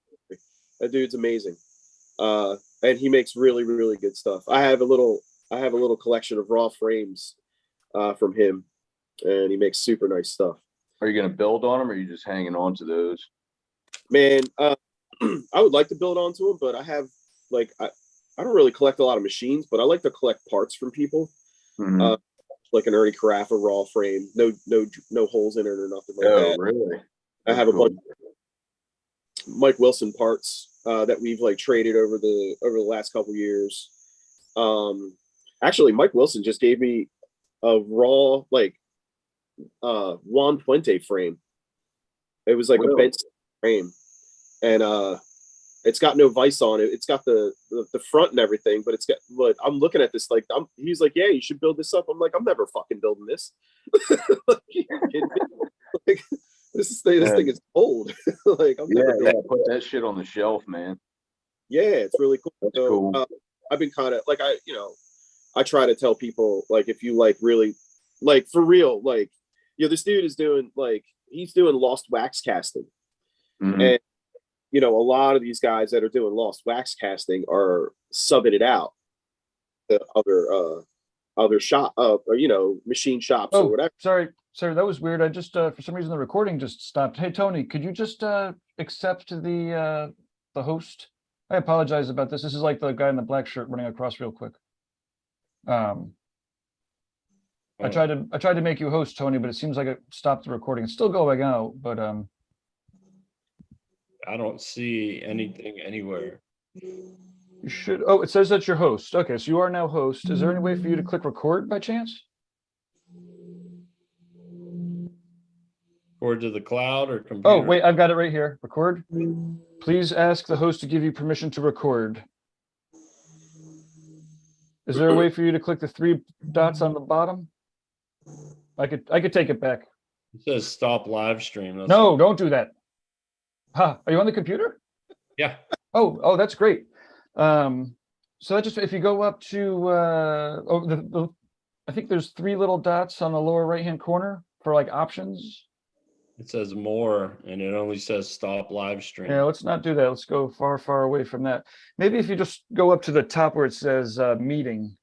That dude's amazing. And he makes really, really good stuff. I have a little collection of raw frames from him, and he makes super nice stuff. Are you going to build on them, or are you just hanging on to those? Man, I would like to build onto them, but I have like I don't really collect a lot of machines, but I like to collect parts from people. Mhm. Like an Ernie Carafa raw frame, no holes in it or nothing like Oh, that. really? I have a Cool. bunch of Mike Wilson parts that we've like traded over the last couple years. Actually, Mike Wilson just gave me a raw like Juan Puente frame. It was like a Really? bent frame, and it's got no vise on it. It's got the front and everything, but but I'm looking at this like he's like, yeah, you should build this up. I'm like, I'm never fucking building this. Like, you kidding me? Like, this thing is old. Like, I'm never Yeah, doing put that shit on the shelf, man. Yeah, it's really cool. That's So, cool. I've been kind of like I try to tell people like if you like really like for real like this dude is doing like he's doing lost wax casting. Mhm. And a lot of these guys that are doing lost wax casting are subbing it out to other shop or machine shops or Oh, whatever. sorry, that was weird. I just for some reason the recording just stopped. Hey Tony, could you just accept the host? I apologize about this. This is like the guy in the black shirt running across real quick. I tried to make you host, Tony, but it seems like it stopped the recording. It's still going out, but I don't see anything anywhere. you should. Oh, it says that you're host. Okay, so you are now host. Is there any way for you to click record by chance? Or to the cloud or computer. Oh, wait, I've got it right here. Record. Please ask the host to give you permission to record. Is there a way for you to click the 3 dots on the bottom? I could take it back. It says stop live stream. That's No, don't do that. Huh, are you on the computer? Yeah. Oh, that's great. So that just, if you go up to, I think there's 3 little dots on the lower right-hand corner for like options. It says more, and it only says stop live stream. Yeah, let's not do that. Let's go far, far away from that. Maybe if you just go up to the top where it says meeting.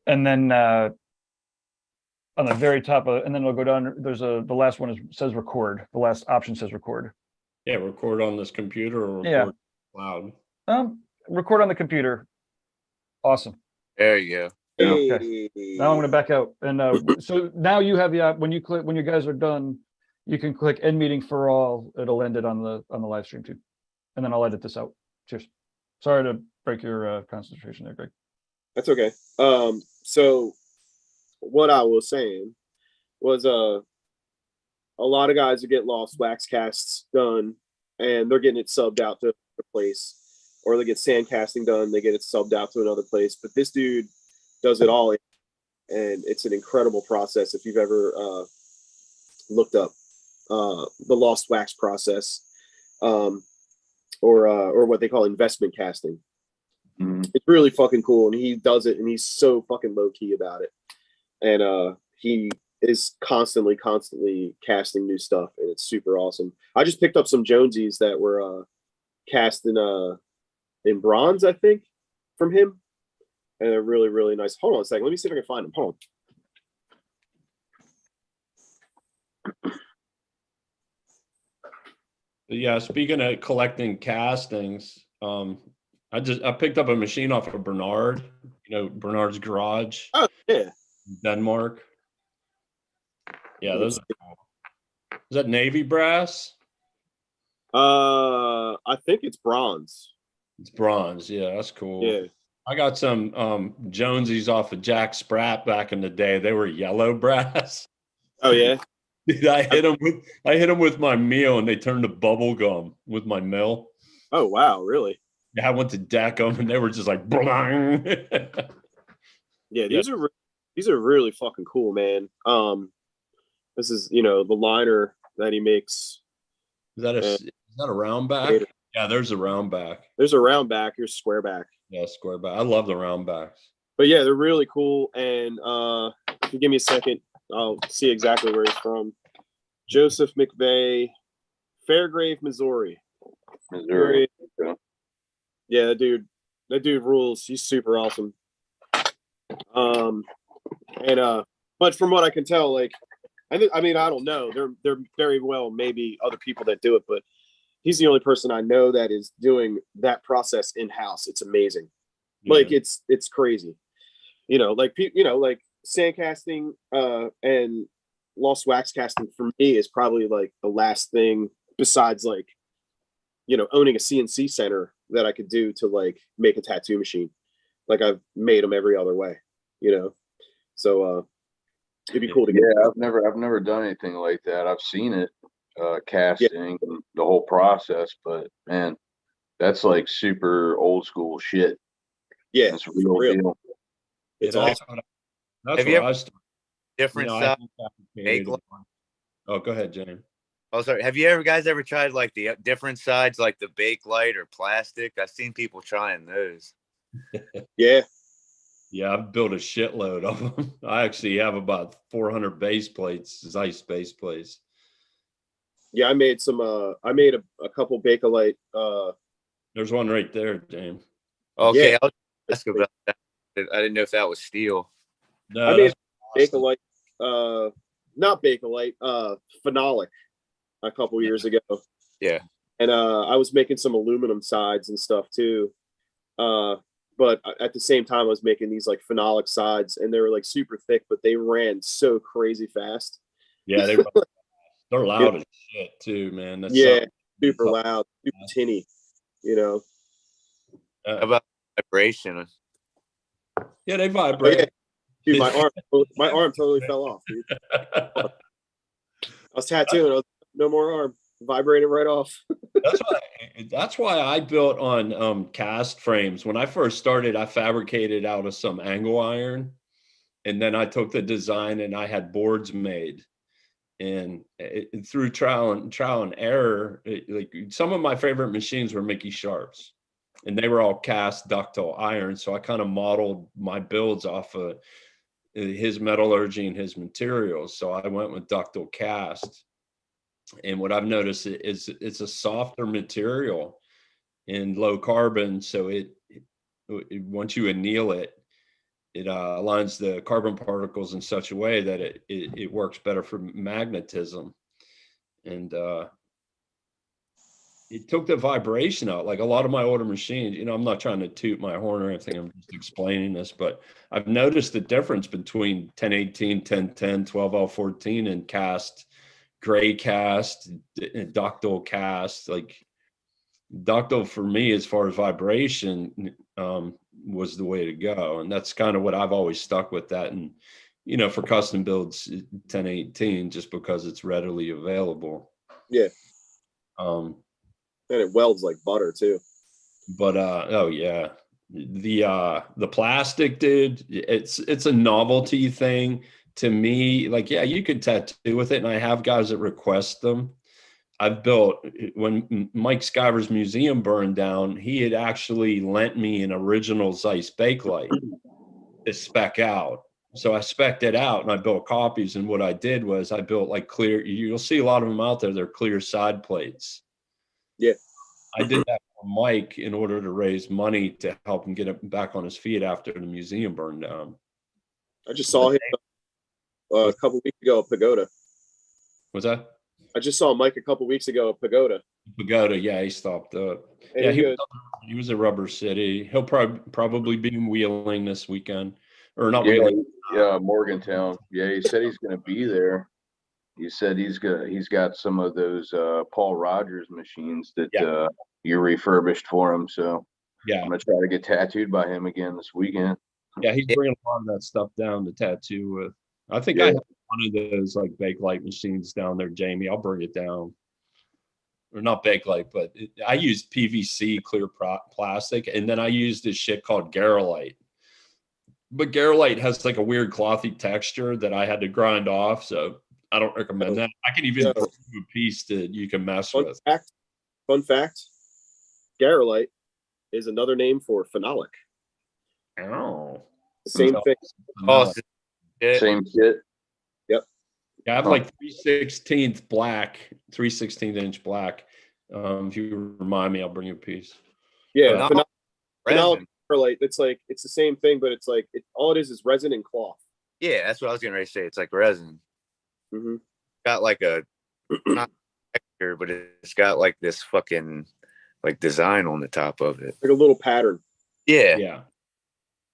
And then on the very top of, and then it'll go down, there's the last one says record. The last option says record. Yeah, record on this computer or record Yeah. cloud. Record on the computer. Awesome. There you go. Okay. Now I'm going to back out. And so now you have the when you guys are done, you can click end meeting for all. It'll end it on the live stream too. And then I'll edit this out. Cheers. Sorry to break your concentration there, Greg. That's okay. So what I was saying was a lot of guys that get lost wax casts done and they're getting it subbed out to a place, or they get sand casting done, they get it subbed out to another place. But this dude does it all, and it's an incredible process. If you've ever looked up the lost wax process, or what they call investment casting, it's really fucking cool. And he does it, and he's so fucking low key about it. And he is constantly casting new stuff, and it's super awesome. I just picked up some Jonesies that were cast in bronze, I think, from him. And they're really, really nice. Hold on a second. Let me see if I can find them. Hold on. Yeah, speaking of collecting castings, I picked up a machine off of Bernard, Bernard's Garage. Oh, yeah. Denmark. Yeah, those are cool. Is that Navy brass? I think it's bronze. It's bronze. Yeah, that's cool. Yeah. I got some Jonesies off of Jack Spratt back in the day. They were yellow brass. Oh yeah. Dude, I hit them with my meal, and they turned to bubble gum with my mill. Oh wow, really? Yeah, I went to deck them and they were just like, blang. Yeah, these are really fucking cool, man. This is the liner that he makes. Is that a round back? Later. Yeah, there's a round back. There's a round back. Here's square back. Yeah, square back. I love the round backs. But yeah, they're really cool. And if you give me a second, I'll see exactly where he's from. Joseph Mcveigh, Fairgrave, Missouri. Missouri. Okay. Yeah, that dude rules. He's super awesome. But from what I can tell, like, I don't know. There very well maybe other people that do it, but he's the only person I know that is doing that process in house. It's amazing. Yeah. Like it's crazy. Like sand casting and lost wax casting for me is probably like the last thing besides like owning a CNC center that I could do to like make a tattoo machine. Like I've made them every other way, so it'd be cool to get. Yeah, I've never done anything like that. I've seen it, casting and the whole process, but man, that's like super old school shit. Yeah, that's real deal. It's awesome. That's what I was different size. Oh, go ahead, James. Oh, sorry. Have you guys ever tried like the different sides, like the bake light or plastic? I've seen people trying those. Yeah. Yeah, I've built a shitload of them. I actually have about 400 base plates, Zeiss base plates. Yeah, I made some. I made a couple Bakelite. There's one right there, James. Okay, yeah. I'll ask about that. I didn't know if that was steel. No, I made Bakelite. Not Bakelite. Phenolic. A couple years ago. Yeah. And I was making some aluminum sides and stuff too. But at the same time, I was making these like phenolic sides, and they were like super thick, but they ran so crazy fast. Yeah, they're loud as shit too, man. That's super loud, super tinny. About vibration. Yeah, they vibrate. Oh, yeah. Dude, my arm totally fell off. Dude. I was tattooing. No more arm. Vibrated right off. That's why I built on cast frames. When I first started, I fabricated out of some angle iron, and then I took the design and I had boards made. And through trial and error, like some of my favorite machines were Mickey Sharp's, and they were all cast ductile iron. So I kind of modeled my builds off of his metallurgy and his materials. So I went with ductile cast. And what I've noticed is it's a softer material and low carbon. So it once you anneal it, it aligns the carbon particles in such a way that it works better for magnetism. And it took the vibration out. Like a lot of my older machines, I'm not trying to toot my horn or anything. I'm just explaining this, but I've noticed the difference between 1018, 1010, 12L14 and cast, gray cast, ductile cast. Like ductile for me, as far as vibration, was the way to go. And that's kind of what I've always stuck with that. And, for custom builds, 1018, just because it's readily available. Yeah. And it welds like butter too. But, oh yeah, the plastic, dude, it's a novelty thing. To me, like, yeah, you could tattoo with it. And I have guys that request them. I've built, when Mike Skyver's museum burned down, he had actually lent me an original Zeiss Bakelite to spec out. So I spec'd it out and I built copies. And what I did was I built like clear, you'll see a lot of them out there. They're clear side plates. Yeah. I did that for Mike in order to raise money to help him get it back on his feet after the museum burned down. I just saw him a couple weeks ago at Pagoda. What's that? I just saw Mike a couple weeks ago at Pagoda. Pagoda, yeah, he stopped up. And yeah, he was at Rubber City. He'll probably be in Wheeling this weekend, or not Wheeling. Yeah, Morgantown. Yeah, he said he's going to be there. He said he's got some of those Paul Rogers machines that you refurbished for him. So yeah, I'm going to try to get tattooed by him again this weekend. Yeah, he's bringing a lot of that stuff down to tattoo with. I think I have one of those like Bakelite machines down there, Jamie. I'll bring it down. or not Bakelite, but I used PVC clear plastic, and then I used this shit called Garolite. But Garolite has like a weird clothy texture that I had to grind off, so I don't recommend that. I can even bring you a piece that you can mess with. Fun fact, Garolite is another name for phenolic. Oh. Same thing. Oh, Same kit. Yep. Yeah, I have like 3/16 black, 3/16 inch black. If you remind me, I'll bring you a piece. Yeah, resin. Garolite. It's the same thing, but it's like all it is resin and cloth. Yeah, that's what I was getting ready to say. It's like resin. Mm-hmm. Got like a not texture, but it's got like this fucking like design on the top of it. Like a little pattern. Yeah. Yeah.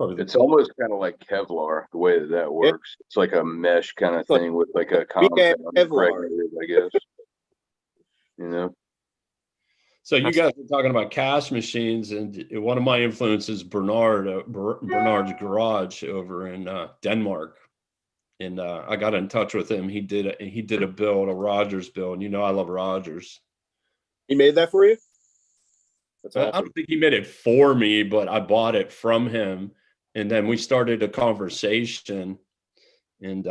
It's almost kind of like Kevlar, the way that works. It's like a mesh kind of thing with like a compound impregnated, I guess. You know. So you guys were talking about cast machines, and one of my influences, Bernard's Garage over in Denmark, and I got in touch with him. He did a build, a Rogers build, and you know I love Rogers. He made that for you? That's awesome. I don't think he made it for me, but I bought it from him, and then we started a conversation, and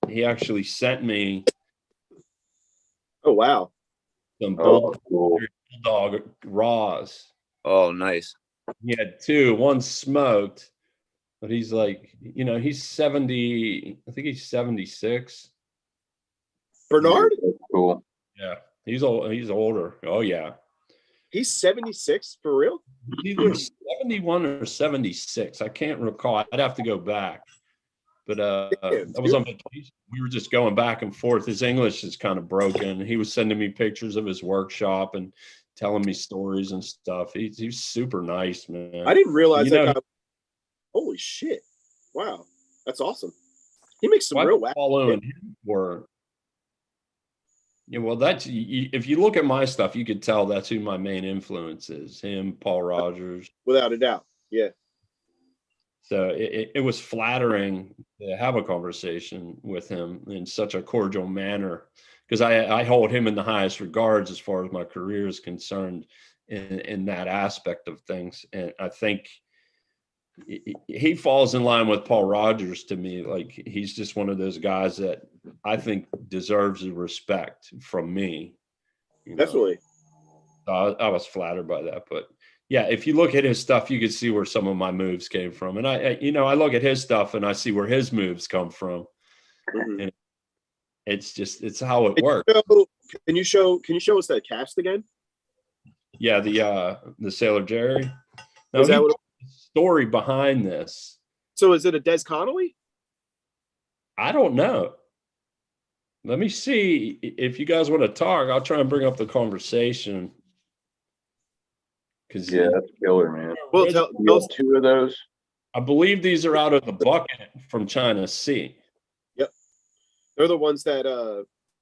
he actually sent me. Oh wow! Some cool. Bulldog raws. Oh, nice. He had two. One smoked, but he's like, he's 70. I think he's 76. Bernard? Cool. Yeah, he's old. He's older. Oh yeah. He's 76 for real? He's either 71 or 76. I can't recall. I'd have to go back. But I was on vacation. We were just going back and forth. His English is kind of broken. He was sending me pictures of his workshop and telling me stories and stuff. He's super nice, man. I didn't realize that. Holy shit! Wow, that's awesome. He makes some real following him for. Yeah, well, if you look at my stuff, you could tell that's who my main influence is. Him, Paul Rogers, without a doubt. Yeah. So it was flattering to have a conversation with him in such a cordial manner, because I hold him in the highest regards as far as my career is concerned in that aspect of things. And I think he falls in line with Paul Rogers to me. Like, he's just one of those guys that I think deserves the respect from me. Definitely. So I was flattered by that, but yeah, if you look at his stuff, you can see where some of my moves came from. And I look at his stuff and I see where his moves come from. Mm-hmm. And it's how it works. Can you show us that cast again? Yeah, the Sailor Jerry. No, is that what story behind this? So is it a Des Connolly? I don't know. Let me see. If you guys want to talk, I'll try and bring up the conversation. Yeah, that's killer, man. Well, tell two of those. I believe these are out of the bucket from China Sea. Yep, they're the ones that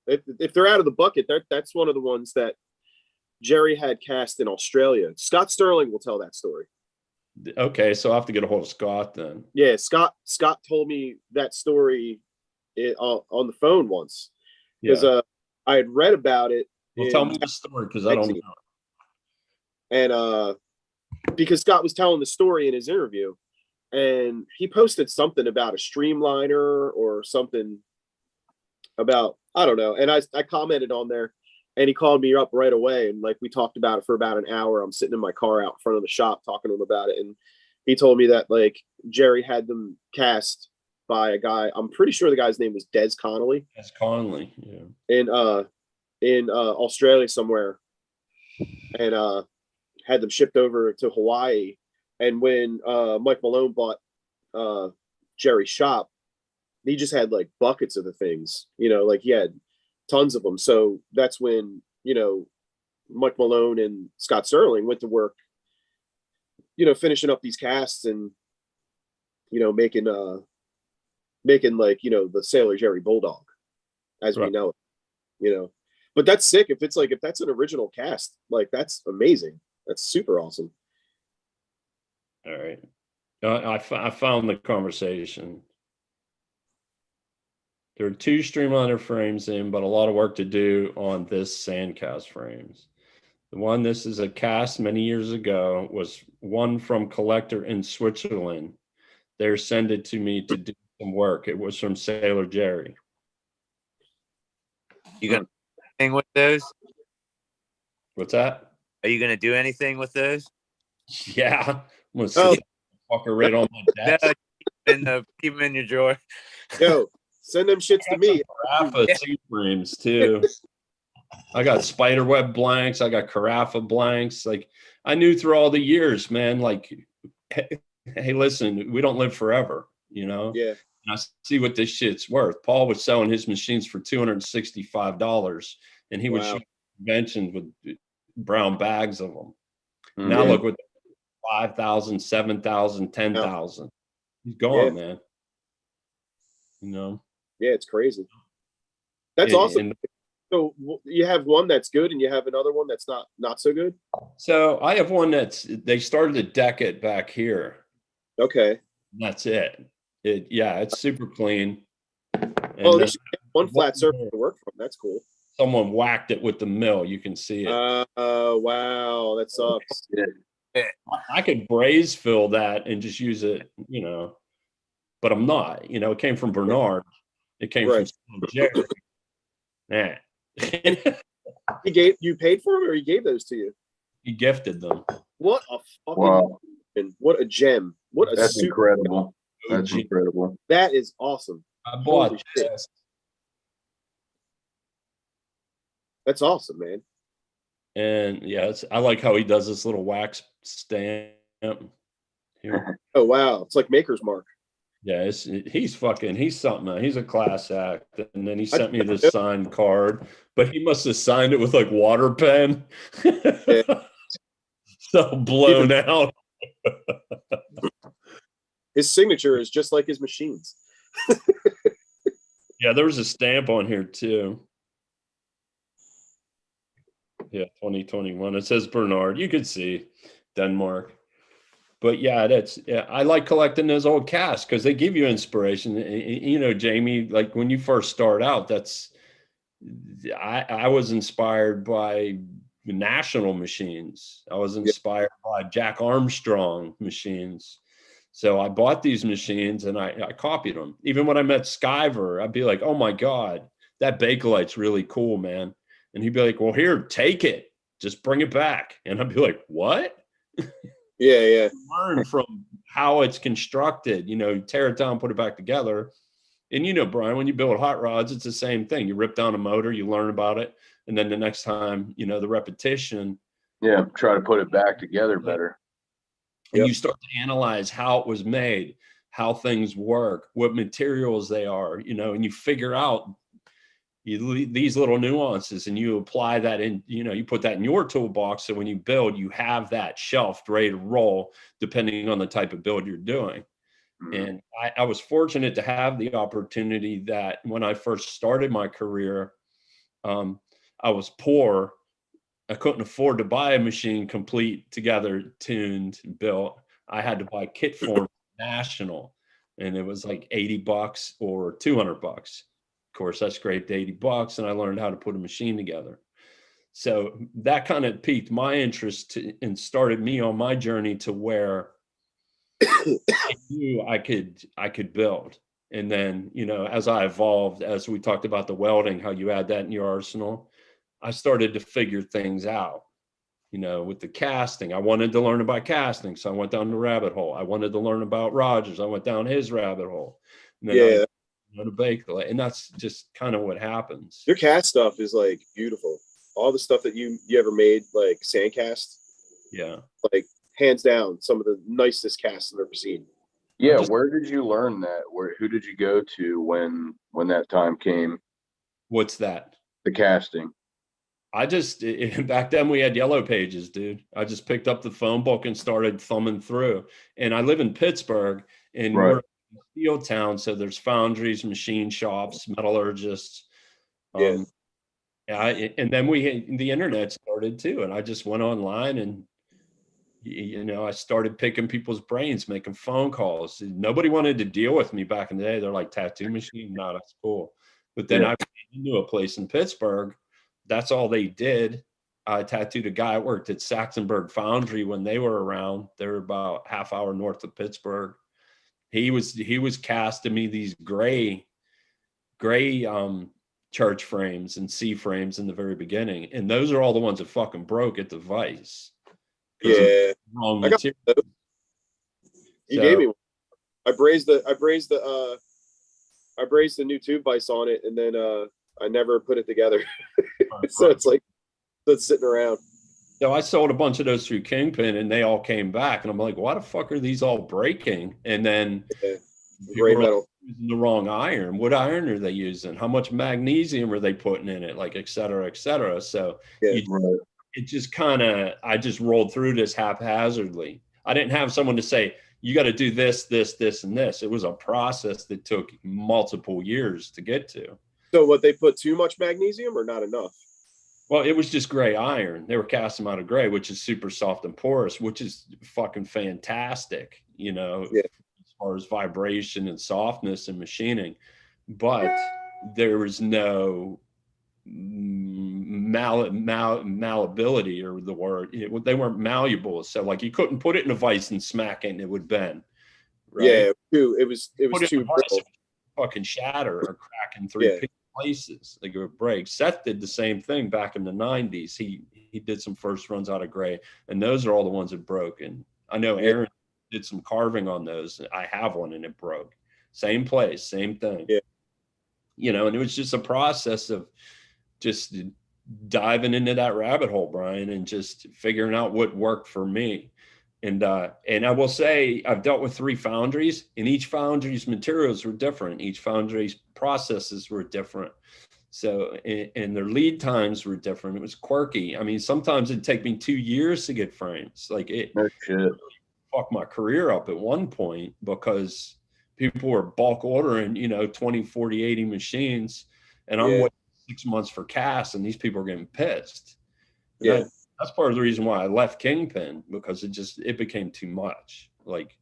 if they're out of the bucket, that's one of the ones that Jerry had cast in Australia. Scott Sterling will tell that story. Okay, so I'll have to get a hold of Scott then. Yeah, Scott told me that story on the phone once, because I had read about it. Well, tell me the story, because I don't know. And because Scott was telling the story in his interview, and he posted something about a streamliner or something about, I don't know. And I commented on there, and he called me up right away. And like, we talked about it for about an hour. I'm sitting in my car out in front of the shop talking to him about it. And he told me that like Jerry had them cast by a guy. I'm pretty sure the guy's name was Des Connolly. Des Connolly, yeah. In Australia somewhere. And had them shipped over to Hawaii. And when Mike Malone bought Jerry's shop, he just had like buckets of the things, like he had tons of them. So that's when, Mike Malone and Scott Sterling went to work, finishing up these casts and, making like, the Sailor Jerry Bulldog as we know it, but that's sick. If that's an original cast, like that's amazing. That's super awesome. All right. I found the conversation. There are two streamliner frames in, but a lot of work to do on this sandcast frames. The one, this is a cast many years ago, was one from collector in Switzerland. They're sent it to me to do some work. It was from Sailor Jerry. You gonna do anything with those? What's that? Are you gonna do anything with those? Yeah, I'm gonna sit fucker right on my desk. Keep them in your drawer. Yo, send them shits to me. Carafa two frames too. I got spiderweb blanks. I got carafa blanks. Like, I knew through all the years, man, like, hey, listen, we don't live forever, you know? Yeah. And I see what this shit's worth. Paul was selling his machines for $265, and he was showing conventions with brown bags of them. Now look with 5,000, 7,000, 10,000. He's gone, man. You know? Yeah, it's crazy. That's awesome. So you have one that's good, and you have another one that's not so good. So I have one they started to deck it back here. Okay. That's it. It's super clean. And well, at least you get one flat surface to work from. That's cool. Someone whacked it with the mill. You can see it. Wow, that sucks. I could braze fill that and just use it, you know, but I'm not. You know, it came from Bernard. It came from Jerry. Yeah. You paid for them, or he gave those to you? He gifted them. What a fucking what a gem. That's incredible. That's incredible. That is awesome. I bought this. That's awesome, man. And yeah, I like how he does this little wax stamp here. Oh wow, it's like Maker's Mark. Yeah, he's something. He's a class act. And then he sent me this signed card, but he must have signed it with like water pen. So blown out. His signature is just like his machines. Yeah, there was a stamp on here too. Yeah, 2021. It says Bernard. You could see Denmark. But yeah, I like collecting those old casts because they give you inspiration. You know, Jamie, like when you first start out, I was inspired by National machines. I was inspired by Jack Armstrong machines. So I bought these machines and I copied them. Even when I met Skyver, I'd be like, oh my God, that Bakelite's really cool, man. And he'd be like, well, here, take it. Just bring it back. And I'd be like, what? Yeah. Learn from how it's constructed, you know, tear it down, put it back together. And, you know, Brian, when you build hot rods, it's the same thing. You rip down a motor, you learn about it. And then the next time, you know, the repetition. Yeah, try to put it back together better. And you start to analyze how it was made, how things work, what materials they are, you know, and you figure out these little nuances, and you apply that in, you know, you put that in your toolbox. So when you build, you have that shelved ready to roll, depending on the type of build you're doing. And I was fortunate to have the opportunity that when I first started my career, I was poor. I couldn't afford to buy a machine complete, together, tuned, built. I had to buy kit form National, and it was like $80 or $200. Of course, I scraped $80, and I learned how to put a machine together. So that kind of piqued my interest and started me on my journey to where I knew I could build. And then, you know, as I evolved, as we talked about the welding, how you add that in your arsenal, I started to figure things out. You know, with the casting, I wanted to learn about casting, so I went down the rabbit hole. I wanted to learn about Rogers. I went down his rabbit hole. And then to Bakelite, and that's just kind of what happens. Your cast stuff is like beautiful. All the stuff that you ever made, like sandcast, like hands down some of the nicest casts I've ever seen. Yeah, where did you learn that? Who did you go to when that time came? What's that? The casting. Back then we had yellow pages, dude. I just picked up the phone book and started thumbing through. And I live in Pittsburgh, and we're a steel town, so there's foundries, machine shops, metallurgists. And then the internet started too, and I just went online and, you know, I started picking people's brains, making phone calls. Nobody wanted to deal with me back in the day. They're like, tattoo machine? No, that's cool. But then I went into a place in Pittsburgh. That's all they did. I tattooed a guy that worked at Saxonburg Foundry when they were around. They're about half hour north of Pittsburgh. He was casting me these gray church frames and C frames in the very beginning, and those are all the ones that fucking broke at the Vice. Yeah, wrong I got material. those. You gave me one. I brazed the new tube vise on it, and then I never put it together. So it's like that's sitting around. So I sold a bunch of those through Kingpin, and they all came back, and I'm like, why the fuck are these all breaking? And then Gray metal. Using the wrong iron. What iron are they using? How much magnesium are they putting in it? Like, et cetera, et cetera. So it just kind of, I just rolled through this haphazardly. I didn't have someone to say, you got to do this, this, this, and this. It was a process that took multiple years to get to. So what, they put too much magnesium or not enough? Well, it was just gray iron. They were casting them out of gray, which is super soft and porous, which is fucking fantastic, you know, as far as vibration and softness and machining. But there was no malleability, or the word. They weren't malleable. So like you couldn't put it in a vise and smack it and it would bend. Right? Yeah, it was too brittle. Fucking shatter or crack in three places. Like it would break. Seth did the same thing back in the 90s. He did some first runs out of gray, and those are all the ones that broke. And I know Aaron did some carving on those. I have one and it broke. Same place, same thing. Yeah. You know, and it was just a process of just diving into that rabbit hole, Brian, and just figuring out what worked for me. And I will say I've dealt with 3 foundries, and each foundry's materials were different. Each foundry's processes were different. So, and their lead times were different. It was quirky. I mean, sometimes it'd take me 2 years to get frames. Like it fucked my career up at one point because people were bulk ordering, you know, 20, 40, 80 machines. And I'm waiting 6 months for cast, and these people are getting pissed. That's part of the reason why I left Kingpin, because it became too much. Like,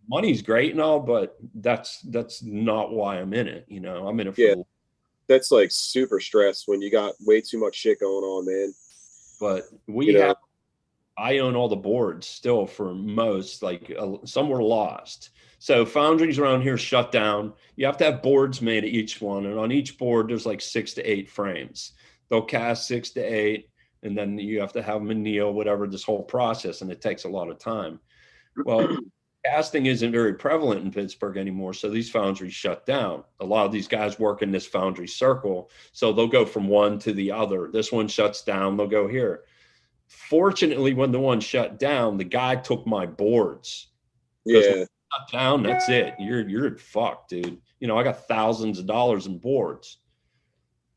money's great and all, but that's not why I'm in it. You know, I'm in it for that's like super stress when you got way too much shit going on, man. But I own all the boards still for most, like some were lost. So foundries around here shut down. You have to have boards made of each one. And on each board, there's like 6 to 8 frames. They'll cast 6 to 8. And then you have to have them anneal, whatever, this whole process. And it takes a lot of time. Well, casting isn't very prevalent in Pittsburgh anymore. So these foundries shut down. A lot of these guys work in this foundry circle. So they'll go from one to the other. This one shuts down, they'll go here. Fortunately, when the one shut down, the guy took my boards. Shut down, that's it. You're fucked, dude. You know, I got thousands of dollars in boards.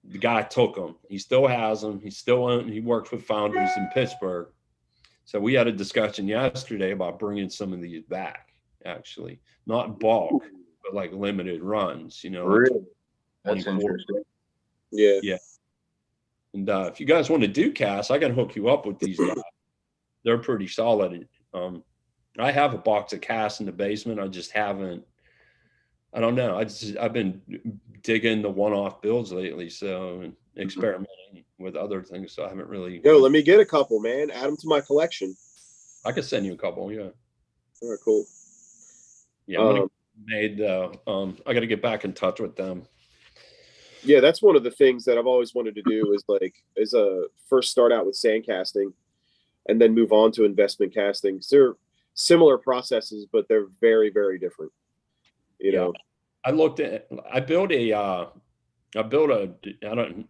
The guy took them. He still has them. He works with foundries in Pittsburgh. So we had a discussion yesterday about bringing some of these back, actually. Not bulk, but like limited runs, you know. Really? That's interesting. Yeah. And if you guys want to do casts, I can hook you up with these guys. They're pretty solid. I have a box of casts in the basement. I just haven't. I don't know. I've been digging the one-off builds lately, so experimenting with other things. So I haven't really. Yo, let me get a couple, man. Add them to my collection. I could send you a couple. Yeah. All right, cool. Yeah, I'm gonna made. I got to get back in touch with them. Yeah, that's one of the things that I've always wanted to do is first start out with sand casting, and then move on to investment casting. They're similar processes, but they're very, very different. You know, I built a,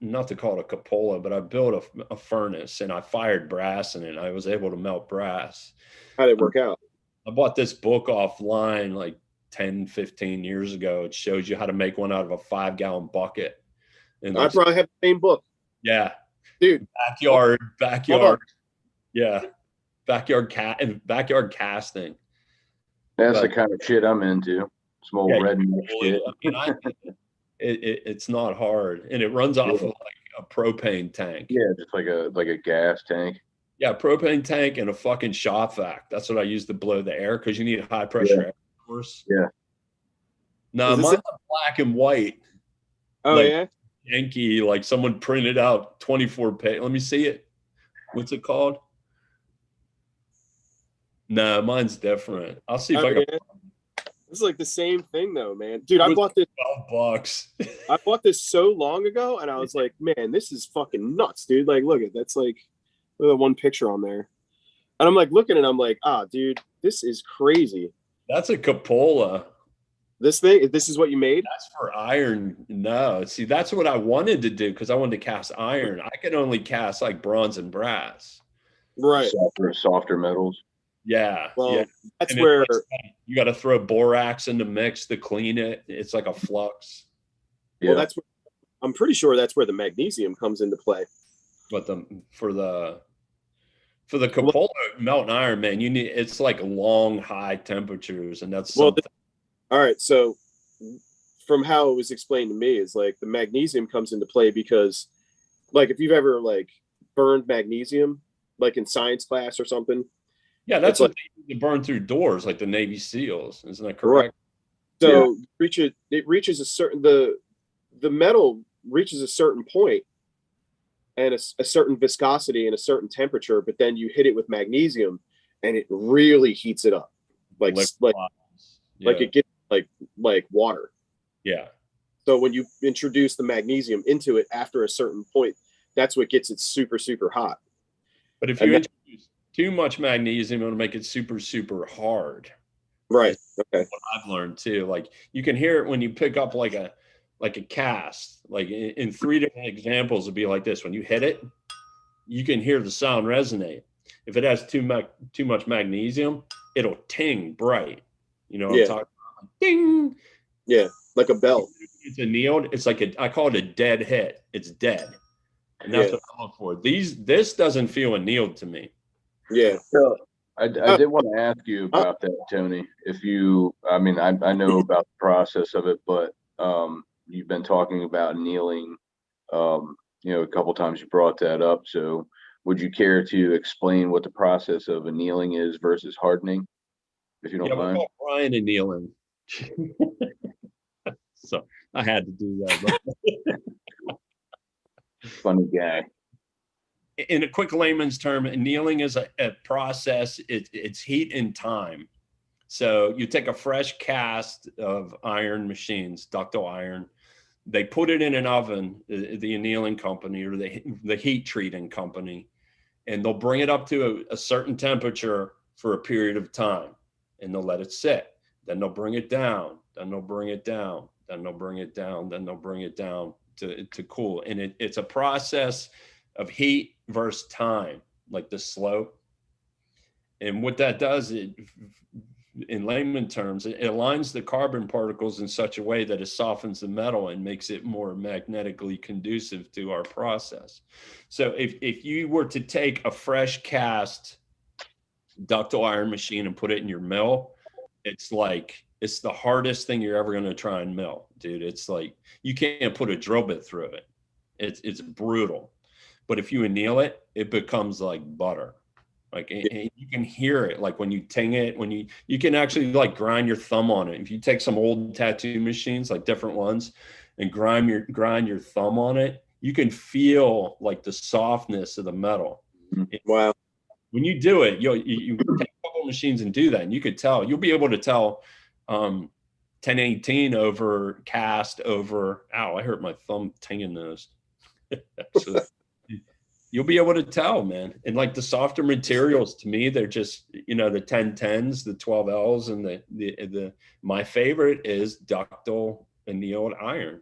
not to call it a cupola, but I built a furnace, and I fired brass in it. I was able to melt brass. How did it work out? I bought this book offline like 10, 15 years ago. It shows you how to make one out of a 5-gallon bucket. And I probably have the same book. Yeah. Dude. Backyard. Yeah. Backyard casting. That's the kind of shit I'm into. Small redneck shit. I mean, it's not hard, and it runs off of like a propane tank. Yeah, just like a gas tank. Yeah, propane tank and a fucking shop vac. That's what I use to blow the air, because you need high pressure air, of course. Yeah. No, mine's black and white. Oh, like, Yankee, like someone printed out 24 page. Let me see it. What's it called? No, mine's different. I'll see if Oh, I can. yeah. This is like the same thing though, man. Dude, I bought this. $12. I bought this so long ago, and I was like, man, this is fucking nuts, dude. Like, look at that's like the one picture on there, and I'm like looking at it, I'm like, dude, this is crazy. That's a cupola. This is what you made? That's for iron. No, see, that's what I wanted to do because I wanted to cast iron. I could only cast like bronze and brass. Right. Softer metals. Yeah. Well, yeah. that's And where you got to throw borax in the mix to clean it. It's like a flux. well, that's where, I'm pretty sure that's where the magnesium comes into play. But for the cupola melting iron, man, you need it's like long high temperatures, and that's something. All right, so from how it was explained to me is like the magnesium comes into play because like if you've ever like burned magnesium like in science class or something. Yeah, that's what they use to burn through doors, like the Navy SEALs. Isn't that correct? Right. So it reaches a certain the metal reaches a certain point and a certain viscosity and a certain temperature, but then you hit it with magnesium and it really heats it up. Like it gets like water. Yeah. So when you introduce the magnesium into it after a certain point, that's what gets it super, super hot. But if you introduce too much magnesium, it'll make it super, super hard. Right. Okay. What I've learned too. Like you can hear it when you pick up like a cast. Like in 3 different examples, it'd be like this. When you hit it, you can hear the sound resonate. If it has too much magnesium, it'll ting bright. You know what I'm talking about? Ding. Yeah, like a bell. It's annealed. It's like I call it a dead hit. It's dead. And that's what I look for. This doesn't feel annealed to me. Yeah. So I did want to ask you about that, Tony. If you, I mean, I know about the process of it, but you've been talking about annealing, a couple times you brought that up. So would you care to explain what the process of annealing is versus hardening, if you don't mind? We'll call Brian annealing. So I had to do that. Funny guy. In a quick layman's term, annealing is a process. It's heat and time. So you take a fresh cast of iron machines, ductile iron. They put it in an oven, the annealing company or the heat treating company, and they'll bring it up to a certain temperature for a period of time, and they'll let it sit. Then they'll bring it down. Then they'll bring it down. Then they'll bring it down. Then they'll bring it down to cool. And it's a process of heat versus time, like the slope. And what that does, in layman terms, it aligns the carbon particles in such a way that it softens the metal and makes it more magnetically conducive to our process. So if you were to take a fresh cast ductile iron machine and put it in your mill, it's the hardest thing you're ever going to try and mill, dude. It's like you can't put a drill bit through it. It's brutal. But if you anneal it, it becomes like butter. Like and you can hear it, like when you ting it, when you can actually like grind your thumb on it. If you take some old tattoo machines, like different ones, and grind your thumb on it, you can feel like the softness of the metal. Wow. When you do it, you take a couple machines and do that, and you could tell. You'll be able to tell 1018 over cast over. Ow! I hurt my thumb tinging those. So, you'll be able to tell, man. And like the softer materials, to me, they're just, the 1010s, the 12Ls, and the my favorite is ductile annealed iron.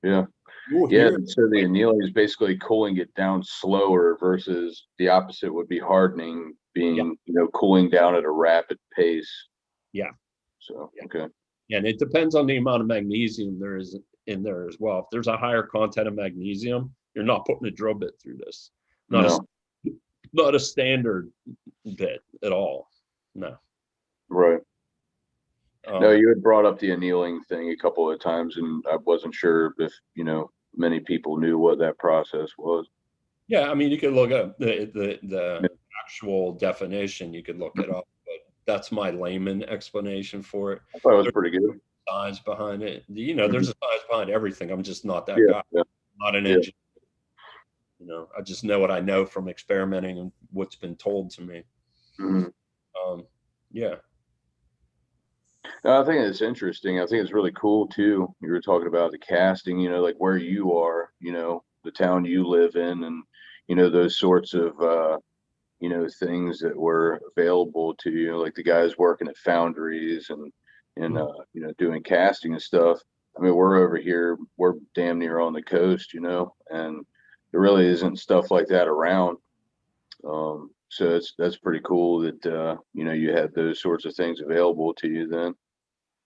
Yeah. So the annealing is basically cooling it down slower versus the opposite would be hardening, being cooling down at a rapid pace. Yeah. So okay. Yeah, and it depends on the amount of magnesium there is in there as well. If there's a higher content of magnesium, you're not putting a drill bit through this. Not a standard bit at all. No. Right. No, you had brought up the annealing thing a couple of times, and I wasn't sure if many people knew what that process was. Yeah, I mean, you could look up the actual definition. You could look it up, but that's my layman explanation for it. I thought it was pretty good. Science behind it. There's a science behind everything. I'm just not that guy. Yeah. Not an engineer. You know, I just know what I know from experimenting and what's been told to me. Yeah. No, I think it's interesting. I think it's really cool too. You were talking about the casting, you know, like where you are, you know, the town you live in, and, you know, those sorts of, you know, things that were available to you, like the guys working at foundries and, you know, doing casting and stuff. I mean, we're over here, we're damn near on the coast, you know, and there really isn't stuff like that around. So that's pretty cool that, you know, you had those sorts of things available to you then.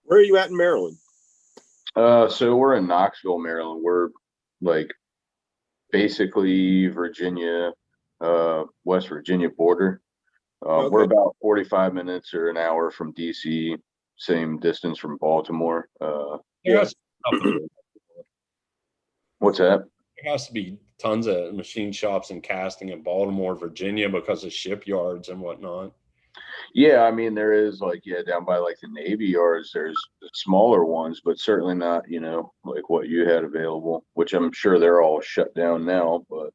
Where are you at in Maryland? So we're in Knoxville, Maryland. We're like basically Virginia, West Virginia border. Okay. We're about 45 minutes or an hour from DC, same distance from Baltimore. Yeah. What's that? There has to be tons of machine shops and casting in Baltimore, Virginia, because of shipyards and whatnot. Yeah, I mean, there is like, yeah, down by like the Navy yards, there's smaller ones, but certainly not, you know, like what you had available, which I'm sure they're all shut down now, but.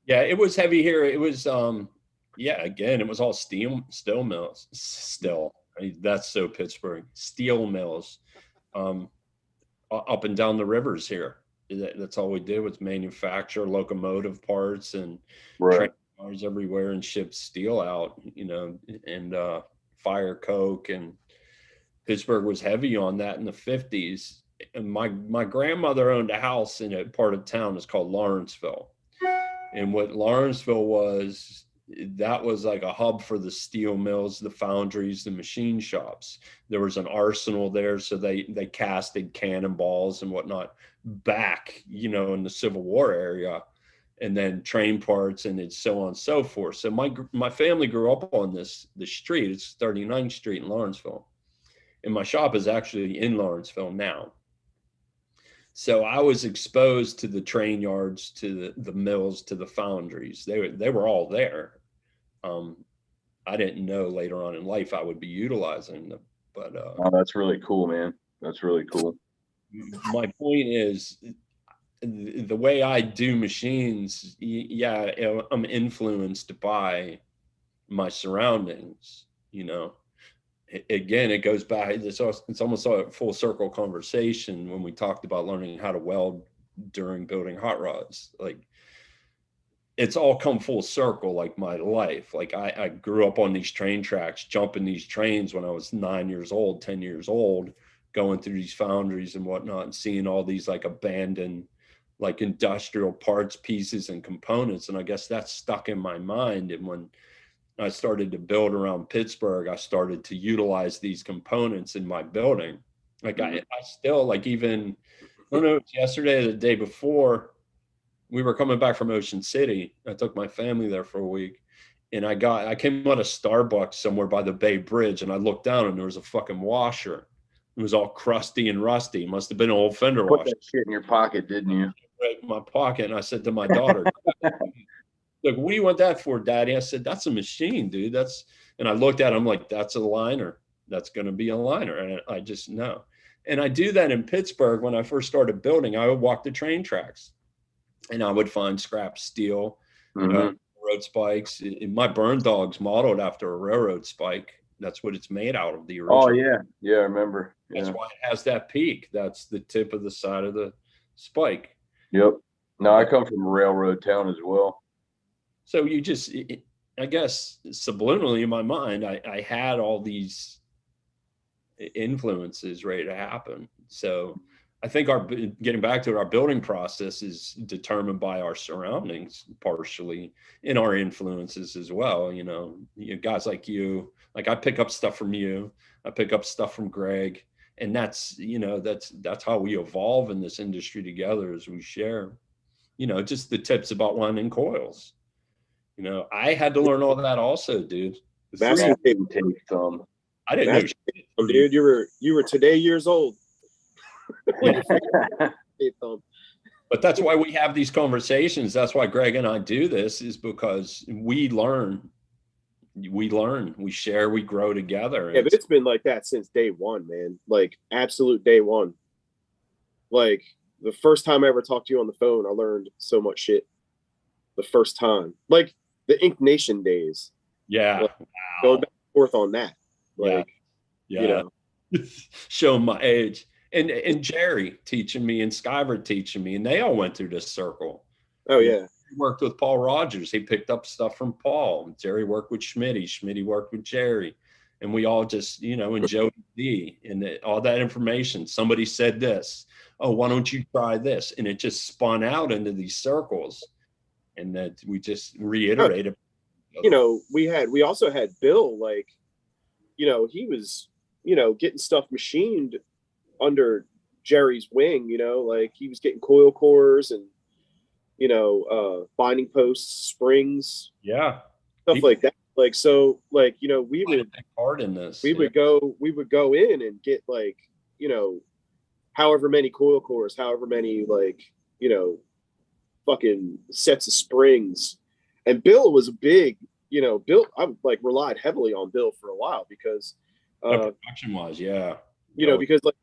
Yeah, it was heavy here. It was, yeah, again, it was all steel mills still. I mean, that's so Pittsburgh. Steel mills up and down the rivers here. That's all we did was manufacture locomotive parts and train cars everywhere and ship steel out, you know, and fire coke. And Pittsburgh was heavy on that in the 50s. And my grandmother owned a house in a part of town that's called Lawrenceville. And what Lawrenceville was, that was like a hub for the steel mills, the foundries, the machine shops. There was an arsenal there, so they casted cannonballs and whatnot back, you know, in the Civil War area, and then train parts and so on and so forth. So my family grew up on the street. It's 39th Street in Lawrenceville, and my shop is actually in Lawrenceville now. So I was exposed to the train yards, to the mills, to the foundries. They were all there. I didn't know later on in life I would be utilizing them, but oh, that's really cool, man. That's really cool. My point is, the way I do machines, yeah, I'm influenced by my surroundings, you know. Again, it goes back, it's almost a full circle conversation when we talked about learning how to weld during building hot rods. Like, it's all come full circle, like my life. Like I grew up on these train tracks, jumping these trains when I was 9 years old, 10 years old, going through these foundries and whatnot, and seeing all these like abandoned, like industrial parts, pieces, and components. And I guess that's stuck in my mind. And when I started to build around Pittsburgh, I started to utilize these components in my building. Like I still, like, even, I don't know, it was yesterday or the day before, we were coming back from Ocean City. I took my family there for a week, and I came out of Starbucks somewhere by the Bay Bridge, and I looked down and there was a fucking washer. It was all crusty and rusty. It must have been an old fender washer. Put that shit in your pocket, didn't you? Right in my pocket. And I said to my daughter, look, what do you want that for, Daddy? I said, that's a machine, dude. And I looked at him like, that's a liner. That's going to be a liner. And I just know. And I do that in Pittsburgh. When I first started building, I would walk the train tracks and I would find scrap steel, road spikes. My burn dog's modeled after a railroad spike. That's what it's made out of, the original. Oh, yeah. Yeah, I remember. That's why it has that peak. That's the tip of the side of the spike. Yep. No, I come from a railroad town as well. So you just, I guess, subliminally in my mind, I had all these influences ready to happen. So I think getting back to it, our building process is determined by our surroundings partially, and our influences as well. You know, guys like you, like I pick up stuff from you, I pick up stuff from Greg, and that's, you know, that's how we evolve in this industry together, as we share, you know, just the tips about winding coils. You know, I had to learn all that also, dude. Master didn't take some. I didn't know shit. Dude, you were today years old. But that's why we have these conversations. That's why Greg and I do this, is because we learn, we share, we grow together. Yeah, but it's been like that since day one, man. Like absolute day one. Like the first time I ever talked to you on the phone, I learned so much shit. the first time, like the Ink Nation days. Yeah. Like, going back and forth on that. Like, yeah. you know, showing my age. And Jerry teaching me and Skyver teaching me, and they all went through this circle. Oh yeah. He worked with Paul Rogers. He picked up stuff from Paul. Jerry worked with Schmitty. Schmitty worked with Jerry. And we all just, you know, and Joey D and all that information. Somebody said this. Oh, why don't you try this? And it just spun out into these circles. And that we just reiterated. You know, we also had Bill, like, you know, he was, you know, getting stuff machined under Jerry's wing, you know, like he was getting coil cores and, you know, binding posts, springs, stuff like that. Like, so, like, you know, we would take part in this. We would go in and get, like, you know, however many coil cores, however many, like, you know, fucking sets of springs. And Bill was a big, you know, Bill, I like relied heavily on Bill for a while because production wise, you know, because like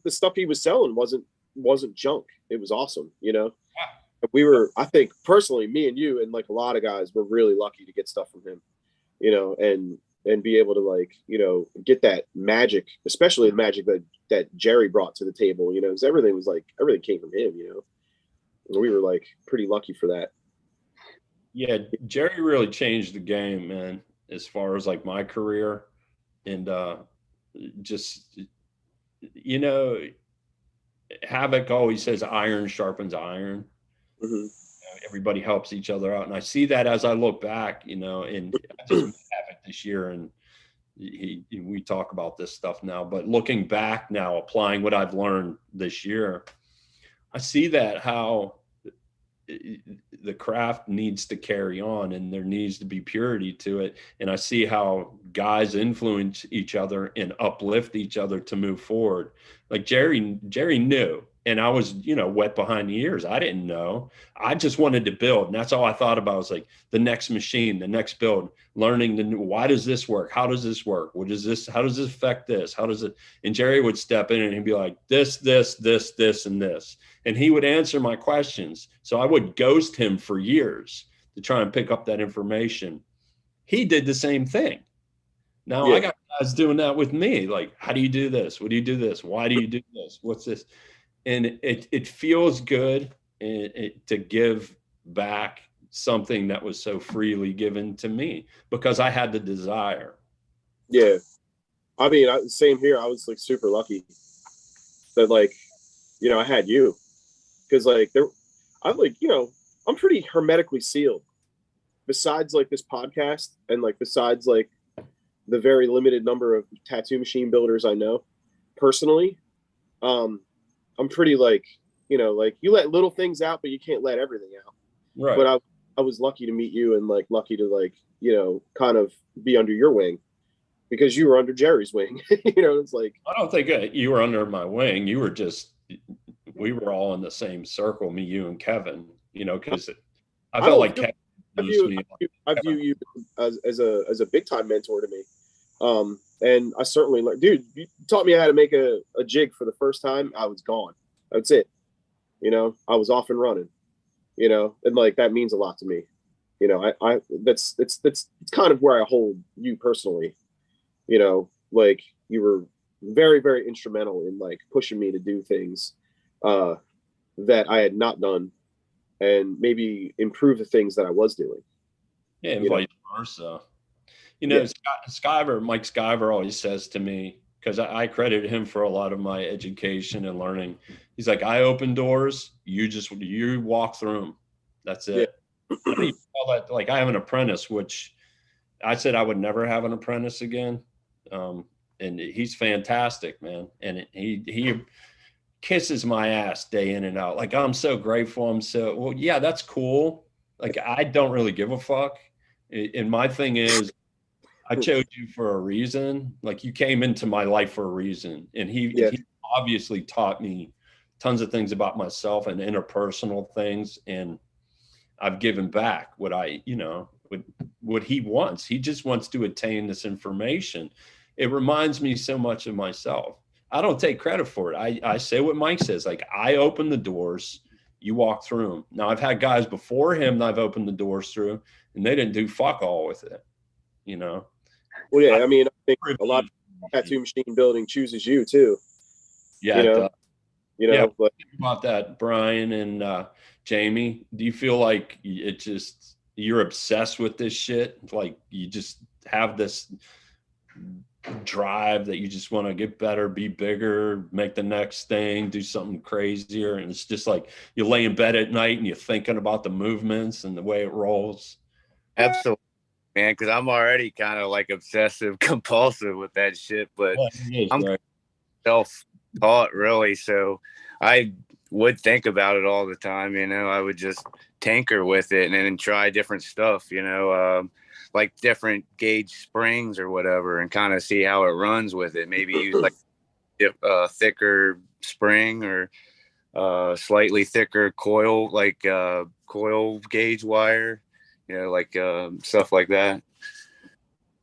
the stuff he was selling wasn't junk. It was awesome, you know. We were, I think personally, me and you and like a lot of guys were really lucky to get stuff from him, you know, and be able to, like, you know, get that magic, especially the magic that Jerry brought to the table, you know, because everything came from him, you know. And we were like pretty lucky for that. Yeah, Jerry really changed the game, man, as far as like my career. And just, you know, Havoc always says iron sharpens iron. Mm-hmm. You know, everybody helps each other out. And I see that as I look back, you know, and I just met Havoc this year, and we talk about this stuff now, but looking back now, applying what I've learned this year, I see that how the craft needs to carry on and there needs to be purity to it. And I see how guys influence each other and uplift each other to move forward. Like Jerry knew, and I was, you know, wet behind the ears. I didn't know. I just wanted to build. And that's all I thought about, was like the next machine, the next build, learning the new, why does this work? How does this work? What is this? How does this affect this? How does it? And Jerry would step in and he'd be like, this, and this. And he would answer my questions. So I would ghost him for years to try and pick up that information. He did the same thing. Now I got guys doing that with me. Like, how do you do this? What do you do this? Why do you do this? What's this? And it feels good to give back something that was so freely given to me because I had the desire. Yeah. I mean, same here. I was like super lucky that, like, you know, I had you. Because like I'm like, you know, I'm pretty hermetically sealed. Besides like this podcast and like besides like the very limited number of tattoo machine builders I know personally, I'm pretty like, you know, like you let little things out, but you can't let everything out. Right. But I was lucky to meet you and like lucky to like, you know, kind of be under your wing because you were under Jerry's wing. You know, it's like, I don't think you were under my wing. You were just, we were all in the same circle, me, you, and Kevin, you know, because I felt like Kevin knows me. I view you as a big time mentor to me. And I certainly like, dude, you taught me how to make a jig for the first time. I was gone. That's it. You know, I was off and running, you know, and like, that means a lot to me. You know, that's kind of where I hold you personally, you know, like you were very, very instrumental in like pushing me to do things that I had not done and maybe improve the things that I was doing. Yeah, and vice versa. You know, Mike Skyver always says to me, because I credit him for a lot of my education and learning. He's like, I open doors, you walk through them. That's it. Yeah. Like I have an apprentice, which I said I would never have an apprentice again. And he's fantastic, man. And he kisses my ass day in and out. Like, I'm so grateful. Well, yeah, that's cool. Like, I don't really give a fuck. And my thing is, I chose you for a reason. Like, you came into my life for a reason. And he obviously taught me tons of things about myself and interpersonal things. And I've given back what what he wants. He just wants to attain this information. It reminds me so much of myself. I don't take credit for it. I say what Mike says, like, I opened the doors You walk through them. Now I've had guys before him that I've opened the doors through, and they didn't do fuck all with it. You know. Well, yeah. I mean, I think a lot of tattoo machine building chooses you too. Yeah. You know. Yeah. But about that, Brian and Jamie, do you feel like it just you're obsessed with this shit? Like you just have this drive that you just want to get better, be bigger, make the next thing, do something crazier, and it's just like you lay in bed at night and you're thinking about the movements and the way it rolls. Absolutely, man, because I'm already kind of like obsessive compulsive with that shit, but I'm right. self-taught really, so I would think about it all the time. I would just tinker with it and then try different stuff, like different gauge springs or whatever, and kind of see how it runs with it. Maybe use like a thicker spring or slightly thicker coil, like coil gauge wire, like stuff like that.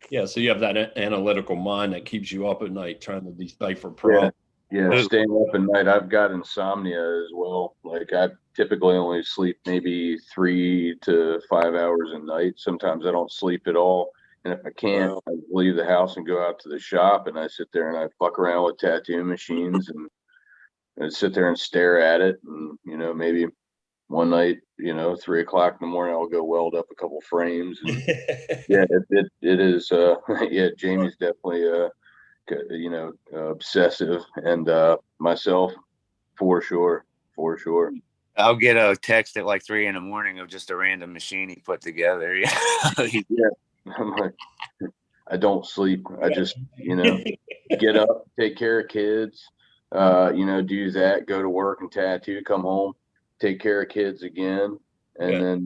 Yeah, so you have that analytical mind that keeps you up at night trying to decipher problems. Yeah, staying up at night. I've got insomnia as well. Like I typically only sleep maybe 3 to 5 hours a night. Sometimes I don't sleep at all. And if I can't, I leave the house and go out to the shop and I sit there and I fuck around with tattoo machines and sit there and stare at it. And, maybe one night, 3 o'clock in the morning, I'll go weld up a couple frames. And yeah, it is. Yeah, Jamie's definitely, obsessive, and myself for sure. I'll get a text at like 3 a.m. of just a random machine he put together. Yeah. I'm like, I don't sleep. I just, get up, take care of kids, do that, go to work and tattoo, come home, take care of kids again, and then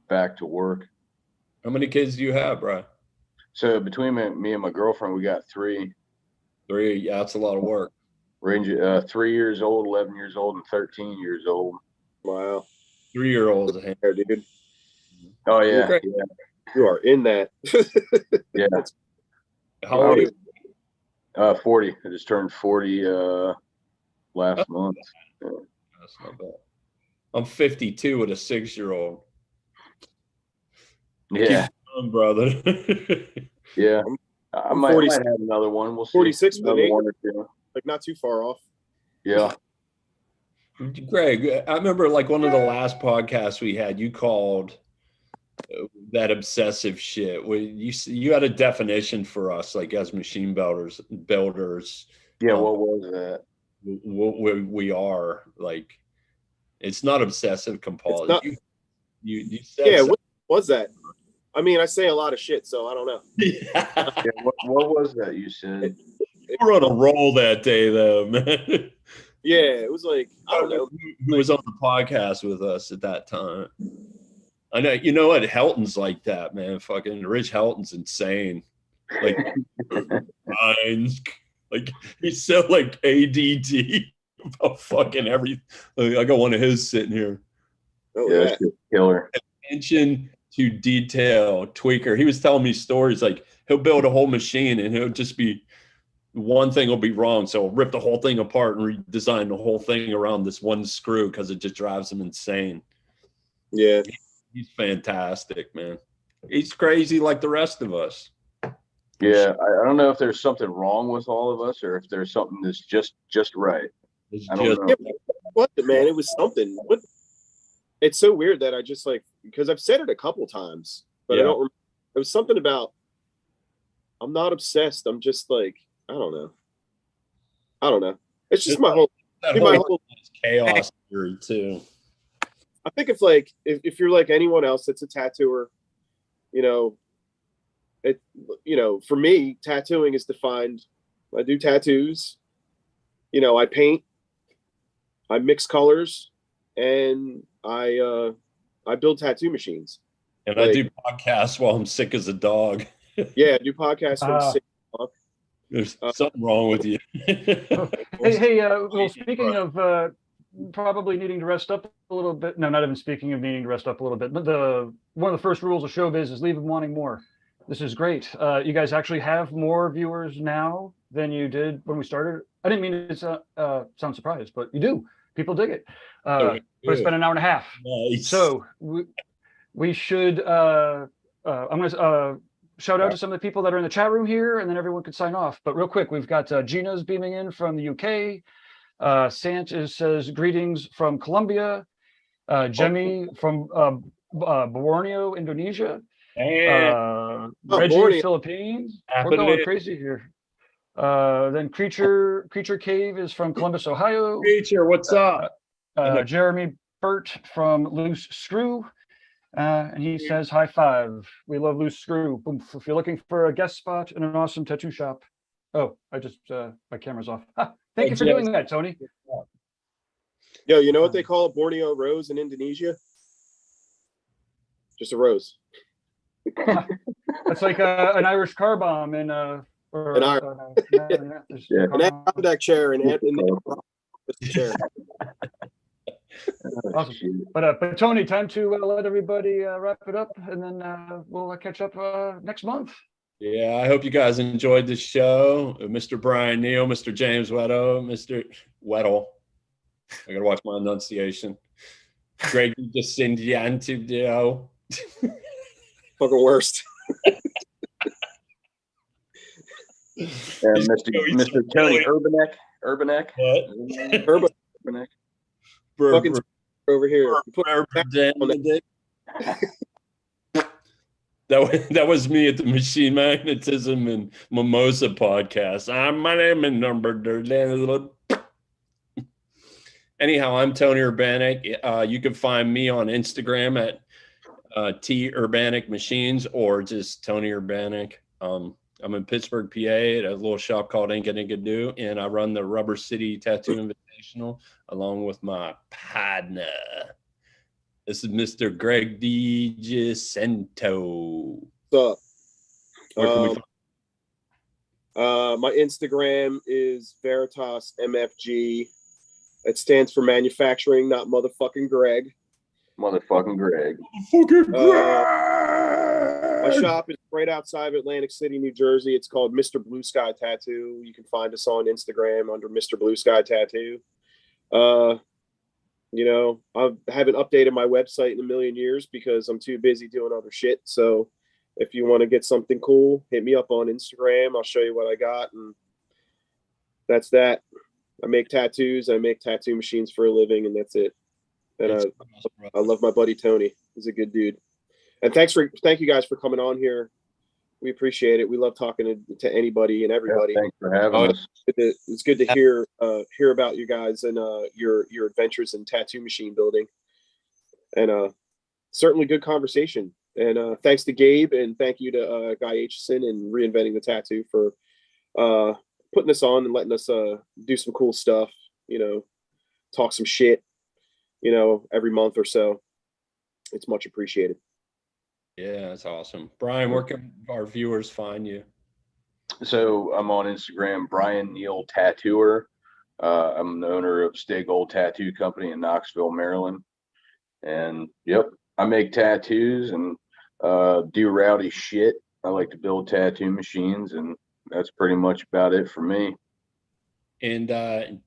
back to work. How many kids do you have, Brian? So between me and my girlfriend, we got 3. 3, yeah, that's a lot of work. Range 3 years old, 11 years old, and 13 years old. Wow. 3-year-olds. There, dude. Oh yeah, yeah. You are in that. Yeah. How old are you? 40. I just turned 40 last month. Yeah. That's not bad. I'm 52 with a 6-year-old. Yeah. Keep going, brother. Yeah. I might have another one. We'll see. 46 another one or two. Like not too far off. Yeah. Greg, I remember like one of the last podcasts we had, you called that obsessive shit. You had a definition for us, like as machine builders. Yeah. What was that? What we are like. It's not obsessive compulsive. You said yeah. What was that? I mean, I say a lot of shit, so I don't know. Yeah. What was that you said? You were on a roll that day, though, man. Yeah, it was like, I don't know. Who was on the podcast with us at that time? I know. You know what? Helton's like that, man. Fucking Rich Helton's insane. Like, like he's so like ADD about fucking everything. Like, I got one of his sitting here. Oh, yeah, that's killer. Attention to detail, tweaker. He was telling me stories like he'll build a whole machine and he'll just be one thing will be wrong, so he'll rip the whole thing apart and redesign the whole thing around this one screw because it just drives him insane. Yeah, he's fantastic, man. He's crazy like the rest of us. Yeah, I don't know if there's something wrong with all of us or if there's something that's just right. I don't know. Yeah, what man? It was something. What? It's so weird that I just like, because I've said it a couple times, but I don't remember. It was something about I'm not obsessed. I'm just like, I don't know. It's just my whole chaos theory too. I think if you're like anyone else that's a tattooer, for me, tattooing is defined. I do tattoos, I paint, I mix colors, and I build tattoo machins. And I do podcasts while I'm sick as a dog. Yeah, I do podcasts when I'm sick. There's something wrong with you. Hey, well, speaking of probably needing to rest up a little bit. No, not even speaking of needing to rest up a little bit, but one of the first rules of showbiz is leave them wanting more. This is great. You guys actually have more viewers now than you did when we started. I didn't mean to sound surprised, but you do. People dig it. Okay, But it's been an hour and a half. Nice. So we should, I'm going to shout out to some of the people that are in the chat room here, and then everyone could sign off. But real quick, we've got Gina's beaming in from the UK. Sant says greetings from Colombia. Jemmy from Borneo, Indonesia. Reggie, Borneo. Philippines. We're Happening. going crazy here. Then Creature Cave is from Columbus, Ohio. Creature, what's up? Jeremy Burt from Loose Screw. And he says, high five. We love Loose Screw. Boom. If you're looking for a guest spot in an awesome tattoo shop. Oh, I just, my camera's off. Thank you for doing that, Tony. Yo, you know what they call a Borneo rose in Indonesia? Just a rose. It's like an Irish car bomb in An Adirondack chair and chair. Awesome. But Tony, time to let everybody wrap it up, and then we'll catch up next month. Yeah, I hope you guys enjoyed the show. Mr. Brian Neal, Mr. James Weddle, Mr. Weddle. I gotta watch my enunciation. Greg DiGiacinto. Fucking worst. And Mr. Tony Urbanek. What? Urbanek. Fucking over here. That was me at the Machine Magnetism and Mimosa podcast. My name is number. Anyhow, I'm Tony Urbanek. You can find me on Instagram at T Urbanek Machines or just Tony Urbanek. I'm in Pittsburgh, PA, at a little shop called Inka and I run the Rubber City Tattoo Invitational along with my partner. This is Mr. Greg DiGiacinto. What's Where can we up? My Instagram is Veritas MFG. It stands for manufacturing, not motherfucking Greg. Motherfucking Greg. My shop is right outside of Atlantic City, New Jersey. It's called Mr. Blue Sky Tattoo. You can find us on Instagram under Mr. Blue Sky Tattoo. You know, I haven't updated my website in a million years because I'm too busy doing other shit. So if you want to get something cool, hit me up on Instagram. I'll show you what I got. And that's that. I make tattoos. I make tattoo machines for a living, and that's it. And I love my buddy Tony. He's a good dude. And thank you guys for coming on here. We appreciate it. We love talking to anybody and everybody. Yeah, thanks for having us. It's good to hear about you guys and your adventures in tattoo machine building. And certainly good conversation. And thanks to Gabe, and thank you to Guy Aitchison and Reinventing the Tattoo for putting us on and letting us do some cool stuff, you know, talk some shit, you know, every month or so. It's much appreciated. Yeah, that's awesome. Brian, where can our viewers find you? So I'm on Instagram, Brian Neal Tattooer. I'm the owner of Stay Gold Tattoo Company in Knoxville, Maryland. And yep, I make tattoos and do rowdy shit. I like to build tattoo machines, and that's pretty much about it for me. And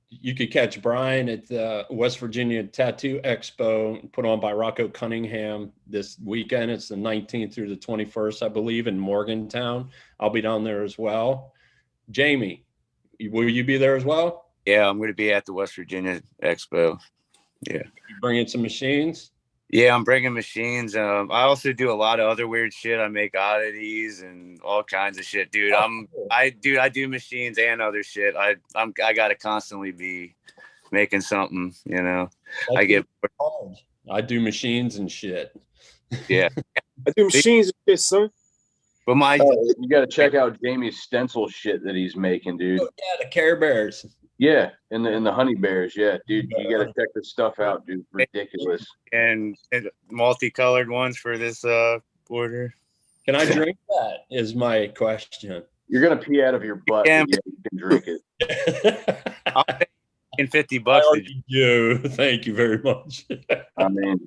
you could catch Brian at the West Virginia Tattoo Expo put on by Rocco Cunningham this weekend. It's the 19th through the 21st, I believe, in Morgantown. I'll be down there as well. Jamie, will you be there as well? Yeah, I'm going to be at the West Virginia Expo. Yeah. You bringing some machines? Yeah, I'm bringing machines. I also do a lot of other weird shit. I make oddities and all kinds of shit, dude. I do machines and other shit. I gotta constantly be making something, you know. I get bored. I do machines and shit. Yeah. I do machines and shit, son. But you got to check out Jamie's stencil shit that he's making, dude. Oh, yeah, the Care Bears. Yeah, and the honey bears. Yeah, dude, you got to check this stuff out, dude. Ridiculous. And multicolored ones for this order. Can I drink that? Is my question. You're gonna pee out of your butt. Yeah. But yeah, you can drink it. I'll pay in $50. Thank you very much. I mean,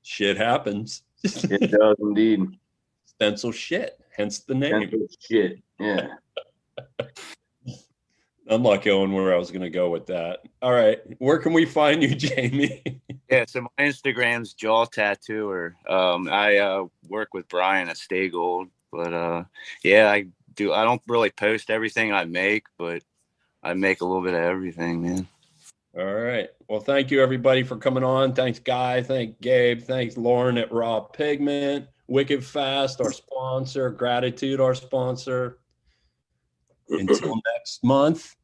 shit happens. it does indeed. Stencil shit, hence the name. Stencil shit. Yeah. I'm not going where I was going to go with that. All right. Where can we find you, Jamie? Yeah, so my Instagram's Jaw Tattooer. I work with Brian at Stay Gold, but yeah, I don't really post everything I make, but I make a little bit of everything, man. All right. Well, thank you everybody for coming on. Thanks, Guy. Thanks, Gabe. Thanks, Lauren at Raw Pigment, Wicked Fast, our sponsor, Gratitude, our sponsor. Until next month,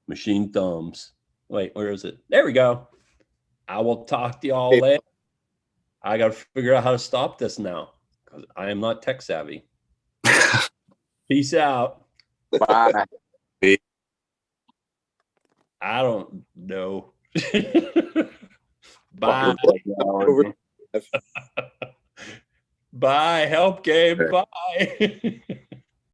Machine Thumbs. Wait, where is it? There we go. I will talk to y'all later. I got to figure out how to stop this now because I am not tech savvy. Peace out. Bye. I don't know. Bye. Bye. Help, Gabe. Bye.